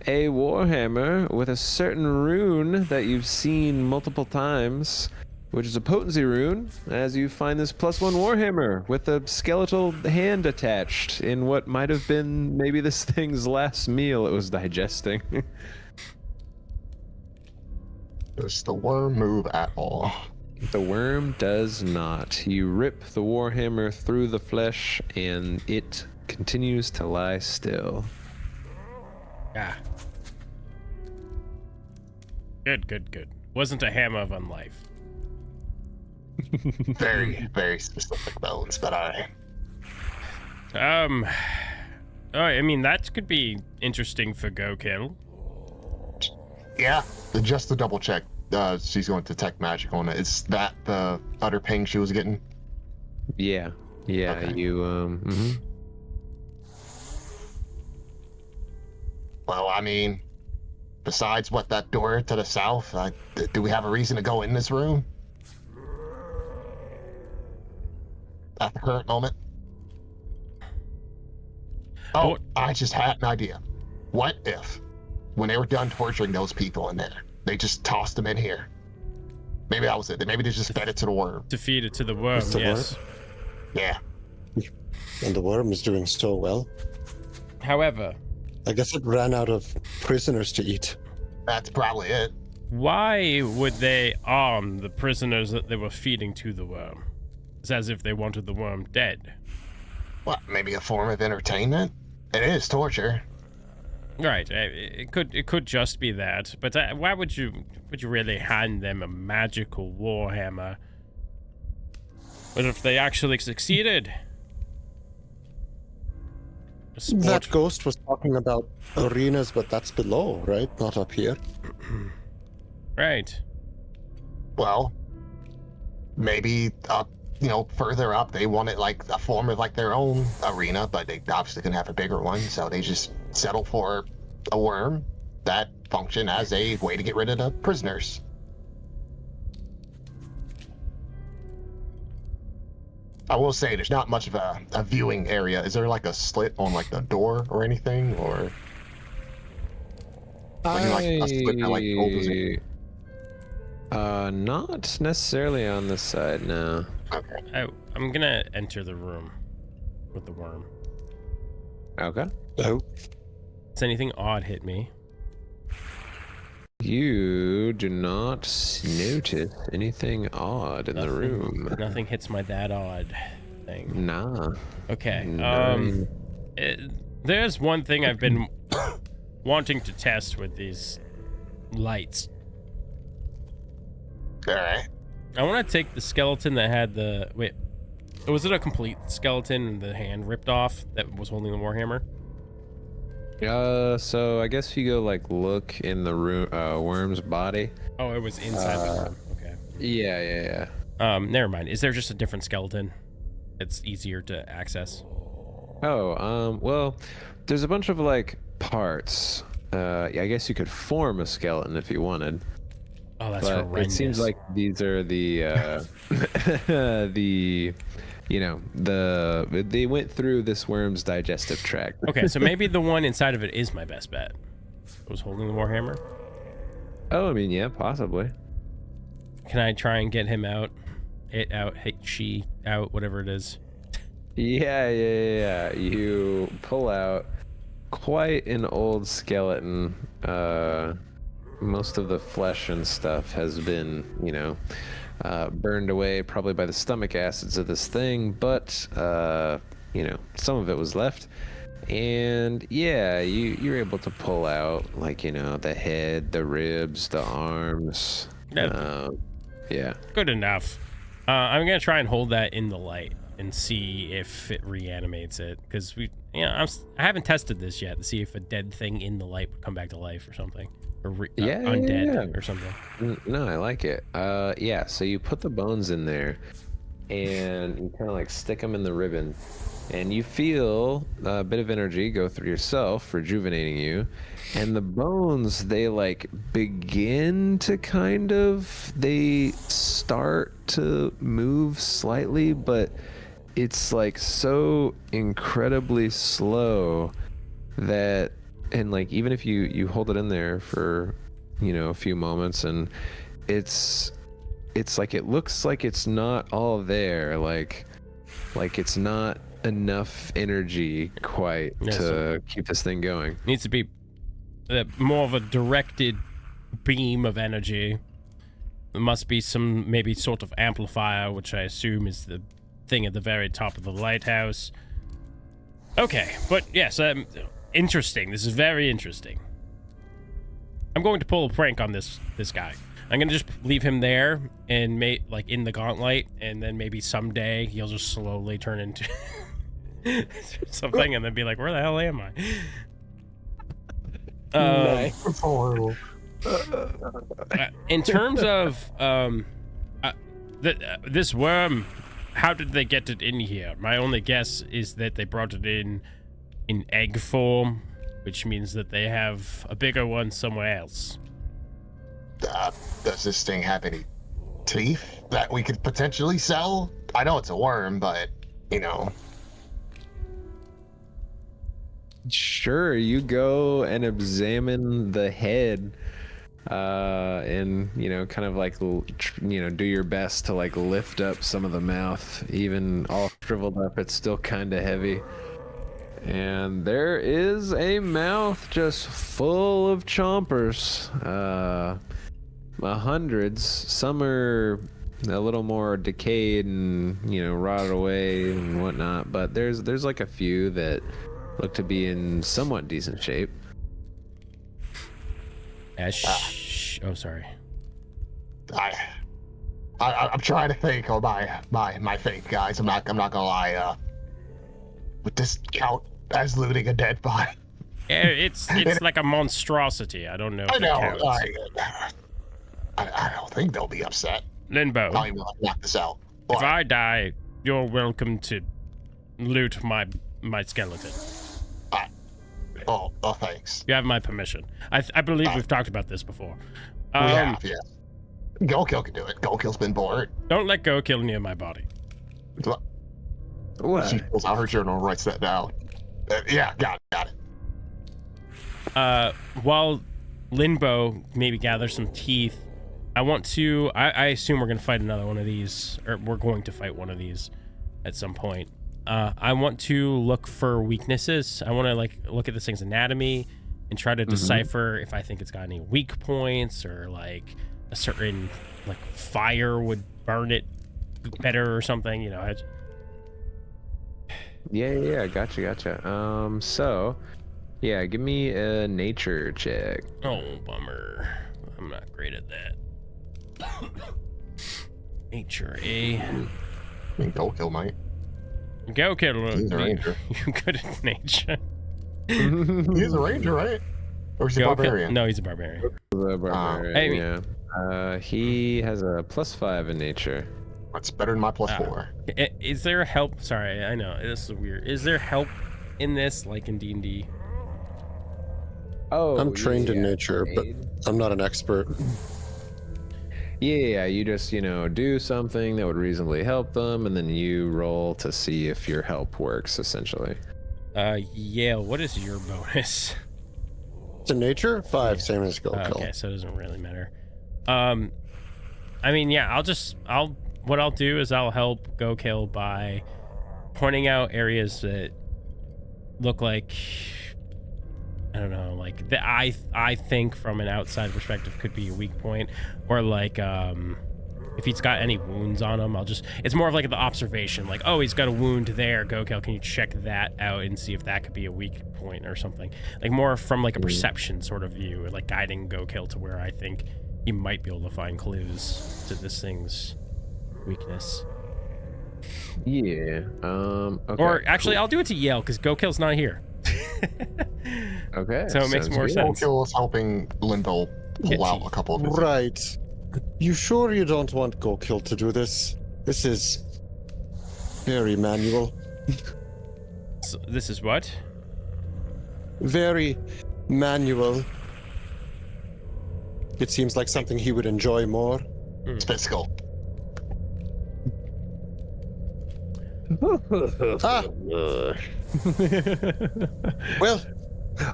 a warhammer with a certain rune that you've seen multiple times, which is a potency rune, as you find this +1 warhammer with a skeletal hand attached in what might have been maybe this thing's last meal it was digesting. Does the worm move at all? The worm does not. You rip the warhammer through the flesh and it continues to lie still. Ah. Good. Wasn't a hammer of unlife. Very, very specific bones, but I mean, that could be interesting for Go-Kill. yeah, just to double check, she's going to detect magic on it. Is that the utter ping she was getting? Yeah, Okay. you, Well, I mean, besides that door to the south, do we have a reason to go in this room? At the current moment? Oh, What? I just had an idea. What if, when they were done torturing those people in there, they just tossed them in here? Maybe that was it. Maybe they just fed it to the worm. To feed it to the worm, It's the yes. Yeah. And the worm is doing so well. However, I guess it ran out of prisoners to eat. That's probably it. why would they arm the prisoners that they were feeding to the worm? It's as if they wanted the worm dead. What? Maybe a form of entertainment? It is torture. Right. It could just be that. But why would you really hand them a magical warhammer? What if they actually succeeded? That ghost was talking about arenas, but that's below, right? Not up here. Right. Well, maybe up, further up, they wanted like a form of like their own arena, but they obviously can have a bigger one, so they just settle for a worm that function as a way to get rid of the prisoners. I will say there's not much of a viewing area. Is there like a slit on like the door or anything, or like a slit that like opens it? Not necessarily on this side, no. Okay. I'm gonna enter the room with the worm. Okay. Oh. Does anything odd hit me? You do not notice anything odd in the room. Nothing hits my that odd thing. Nah. Okay. Nine. There's one thing I've been wanting to test with these lights. All right. I want to take the skeleton that had the was it a complete skeleton and the hand ripped off that was holding the warhammer? So I guess if you go like look in the room, worm's body. Oh, it was inside the room. Okay. Yeah. Never mind. Is there just a different skeleton? It's easier to access. Oh, well, there's a bunch of like parts. I guess you could form a skeleton if you wanted. Oh, that's but horrendous. It seems like these are the they went through this worm's digestive tract. Okay, so maybe the one inside of it is my best bet. It was holding the warhammer. Oh, I mean, yeah, possibly. Can I try and get him out? She out, whatever it is. Yeah. You pull out quite an old skeleton. Most of the flesh and stuff has been, burned away probably by the stomach acids of this thing, but some of it was left. And yeah, you're able to pull out like, the head, the ribs, the arms. Yeah. Good enough. I'm gonna try and hold that in the light and see if it reanimates it, because I haven't tested this yet to see if a dead thing in the light would come back to life or something. Undead or something. No, I like it. Yeah, so you put the bones in there and you kind of like stick them in the ribbon, and you feel a bit of energy go through yourself, rejuvenating you, and the bones, they like begin to they start to move slightly, but it's like so incredibly slow that, and like even if you hold it in there for a few moments, and it's like it looks like it's not all there, like it's not enough energy quite to keep this thing going. Needs to be more of a directed beam of energy. There must be some maybe sort of amplifier, which I assume is the thing at the very top of the lighthouse. Okay, but yes, interesting. This is very interesting. I'm going to pull a prank on this guy. I'm gonna just leave him there and like in the gauntlet, and then maybe someday he'll just slowly turn into something, and then be like, "Where the hell am I?" That's horrible. In terms of this worm, how did they get it in here? My only guess is that they brought it in egg form, which means that they have a bigger one somewhere else. Does this thing have any teeth that we could potentially sell? I know it's a worm, but Sure, you go and examine the head, and kind of like do your best to like lift up some of the mouth. Even all shriveled up, it's still kind of heavy. And there is a mouth just full of chompers. Hundreds. Some are a little more decayed and rotted away and whatnot. But there's like a few that look to be in somewhat decent shape. Oh, sorry. I'm trying to think of my faith, guys. I'm not gonna lie. Would this count as looting a dead body? Yeah, it's like a monstrosity. I don't know. I If know. It counts. I don't think they'll be upset. Limbo. I'll even knock this out. If I die, you're welcome to loot my skeleton. Oh, thanks. You have my permission. I believe we've talked about this before. We have, yes. Go-Kill can do it. Go-Kill's been bored. Don't let Go-Kill near my body. What? She pulls out her journal and writes that down. Yeah, got it. While Limbo maybe gathers some teeth, I assume we're going to fight another one of these, or we're going to fight one of these at some point. I want to look for weaknesses. I want to look at this thing's anatomy and try to decipher if I think it's got any weak points, or like a certain fire would burn it better or something. Yeah, gotcha. So, yeah, give me a nature check. Oh, bummer. I'm not great at that. Nature, eh? Go-Kill, mate. Go-Kill. He's a ranger. You're good at nature. He's a ranger, right? Or is he a barbarian? No, he's a barbarian. Yeah. He has a +5 in nature. That's better than my +4. Is there help? Sorry, I know this is weird. Is there help in this, like in D&D? I'm trained in nature, but I'm not an expert. Yeah, you just, do something that would reasonably help them, and then you roll to see if your help works, essentially. Yeah, what is your bonus? To nature? 5, same as Go-Kill. Okay, so it doesn't really matter. I mean, yeah, what I'll do is I'll help Go-Kill by pointing out areas that look like, I don't know, like that I think from an outside perspective could be a weak point, or like if he's got any wounds on him, it's more of like the observation, like, oh, he's got a wound there, Go-Kill, can you check that out and see if that could be a weak point or something, like more from like a perception sort of view, or like guiding Go-Kill to where I think he might be able to find clues to this thing's weakness. Yeah. Okay, or actually, I'll do it to Yale because Go-Kill's not here. Okay. So it makes more sense. Go-Kill is helping Liddell pull out a couple of his. Right. You sure you don't want Go-Kill to do this? This is very manual. So this is what? Very manual. It seems like something he would enjoy more. It's physical. Well,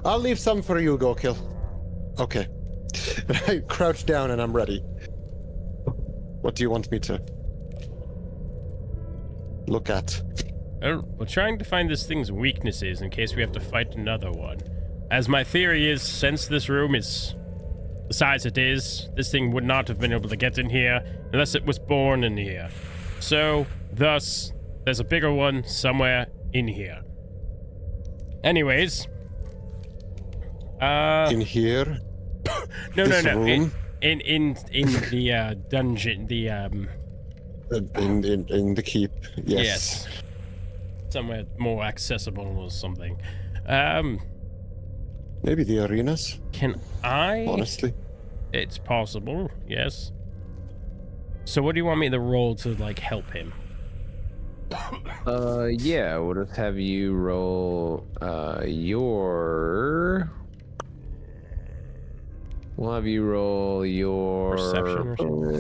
I'll leave some for you, Go-Kill. Okay. I crouch down and I'm ready. What do you want me to look at? We're trying to find this thing's weaknesses in case we have to fight another one. As my theory is, since this room is the size it is, this thing would not have been able to get in here unless it was born in here. So, thus, there's a bigger one somewhere in here. Anyways. In here? No. Room? In the dungeon, the in the keep. Yes. Somewhere more accessible or something. Maybe the arenas. Can I? Honestly, it's possible. Yes. So what do you want me to roll to help him? Yeah, we'll just have you roll your. We'll have you roll your perception or something.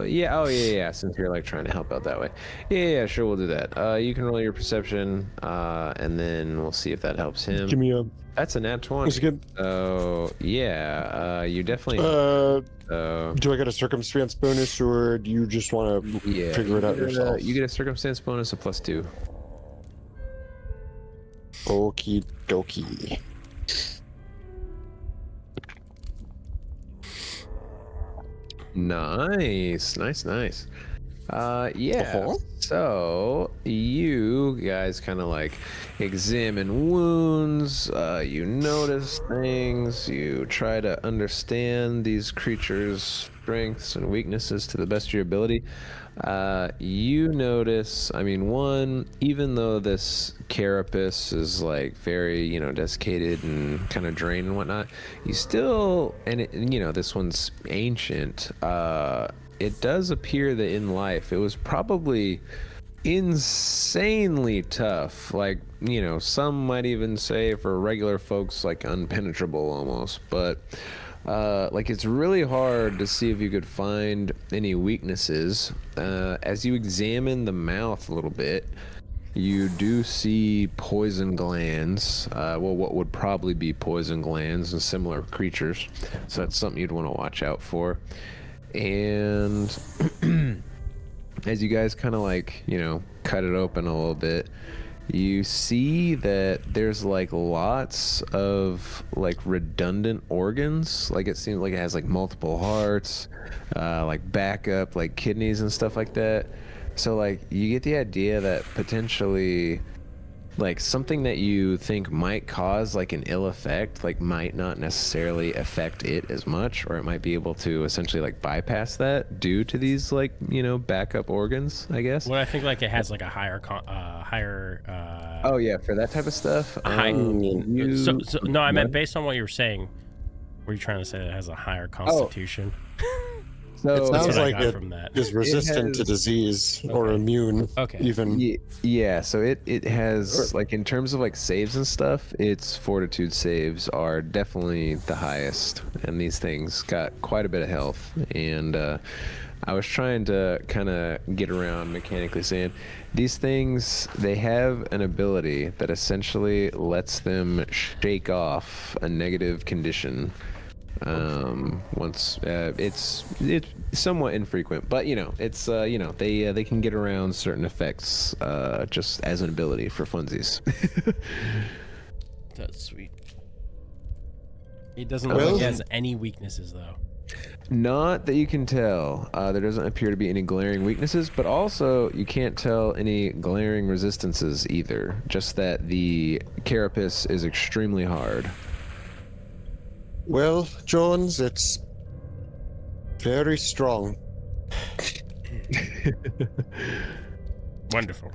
Yeah. Since you're trying to help out that way. Yeah, sure, we'll do that. You can roll your perception, and then we'll see if that helps him. give me a. That's a nat 20. Is it good? Oh, yeah. You definitely. Do I get a circumstance bonus, or do you just want to figure it out yourself? You get a circumstance bonus of +2. Okie dokie. Nice. Yeah. Uh-huh. So you guys kind of like examine wounds. You notice things. You try to understand these creatures' strengths and weaknesses to the best of your ability. You notice, I mean, one, even though this carapace is like very, desiccated and kind of drained and whatnot, you still, and this one's ancient. It does appear that in life it was probably insanely tough. Like, some might even say for regular folks, like unpenetrable almost. But like it's really hard to see if you could find any weaknesses. As you examine the mouth a little bit, you do see poison glands. Well, what would probably be poison glands in similar creatures. So that's something you'd want to watch out for. And as you guys kind of like, cut it open a little bit, you see that there's like lots of like redundant organs. Like it seems like it has like multiple hearts, like backup, like kidneys and stuff like that. So like you get the idea that potentially like something that you think might cause like an ill effect like might not necessarily affect it as much, or it might be able to essentially like bypass that due to these like backup organs, I guess. Well, I think like it has like a higher Oh yeah, for that type of stuff. No, I meant based on what you were saying. Were you trying to say that it has a higher constitution? So It sounds like it it from that. is resistant to disease or immune. Okay. Even. Yeah, so it has like in terms of like saves and stuff, its fortitude saves are definitely the highest, and these things got quite a bit of health. And I was trying to kind of get around mechanically saying these things, they have an ability that essentially lets them shake off a negative condition. Once it's somewhat infrequent, but it's they can get around certain effects just as an ability for funsies. That's sweet. It doesn't look like it has any weaknesses though. Not that you can tell. There doesn't appear to be any glaring weaknesses, but also you can't tell any glaring resistances either. Just that the carapace is extremely hard. Well, Jones, it's very strong. Wonderful.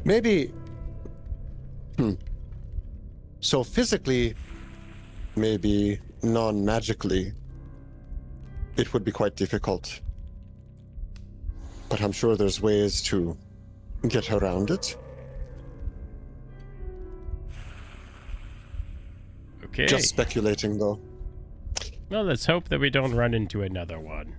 Maybe. So physically, maybe non-magically, it would be quite difficult. But I'm sure there's ways to get around it. Okay. Just speculating, though. Well, let's hope that we don't run into another one.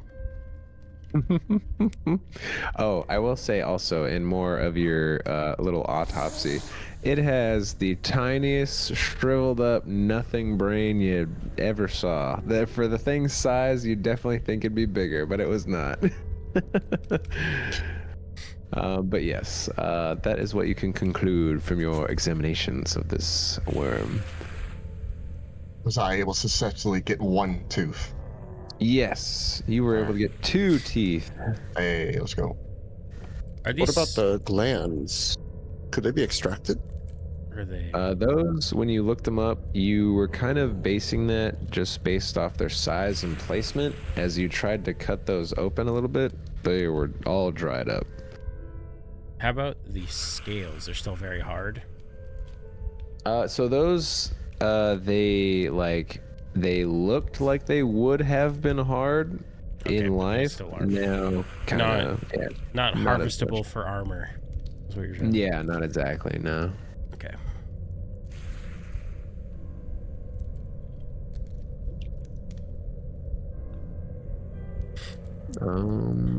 Oh, I will say also, in more of your little autopsy, it has the tiniest shriveled up nothing brain you ever saw. That for the thing's size, you'd definitely think it'd be bigger, but it was not. But yes, that is what you can conclude from your examinations of this worm. Was I able to successfully get one tooth? Yes, you were able to get 2 teeth. Hey, let's go. Are these? What about the glands? Could they be extracted? Are they? Those, when you looked them up, you were kind of basing that just based off their size and placement. As you tried to cut those open a little bit, they were all dried up. How about the scales? They're still very hard. So those, they looked like they would have been hard Okay, in but they life. still are. Now, kind of, Not Not as harvestable much. for armor. Is what you're saying. yeah, not exactly. No. Okay.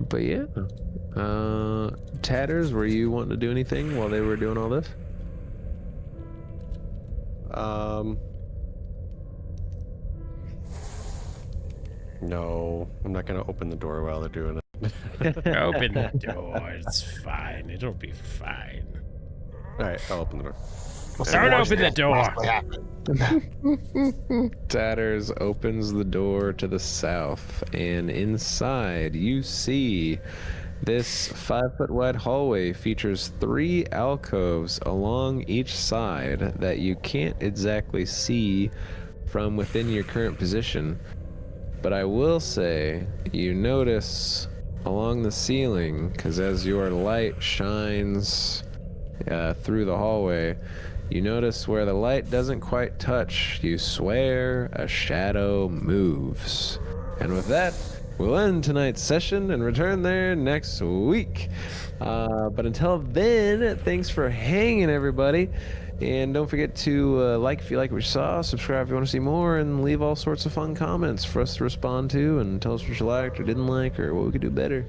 But yeah. Tatters, were you wanting to do anything while they were doing all this? No, I'm not gonna open the door while they're doing it. Open the door. It's fine. It'll be fine. All right, I'll open the door. Don't open the door. Possibly happen. Tatters opens the door to the south, and inside you see this 5-foot wide hallway features 3 alcoves along each side that you can't exactly see from within your current position. But I will say, you notice along the ceiling, because as your light shines through the hallway, you notice where the light doesn't quite touch, you swear a shadow moves. And with that, we'll end tonight's session and return there next week. But until then, thanks for hanging, everybody. And don't forget to like if you like what you saw, subscribe if you want to see more, and leave all sorts of fun comments for us to respond to and tell us what you liked or didn't like or what we could do better.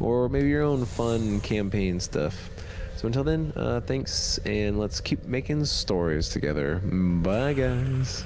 Or maybe your own fun campaign stuff. So until then, thanks, and let's keep making stories together. Bye, guys.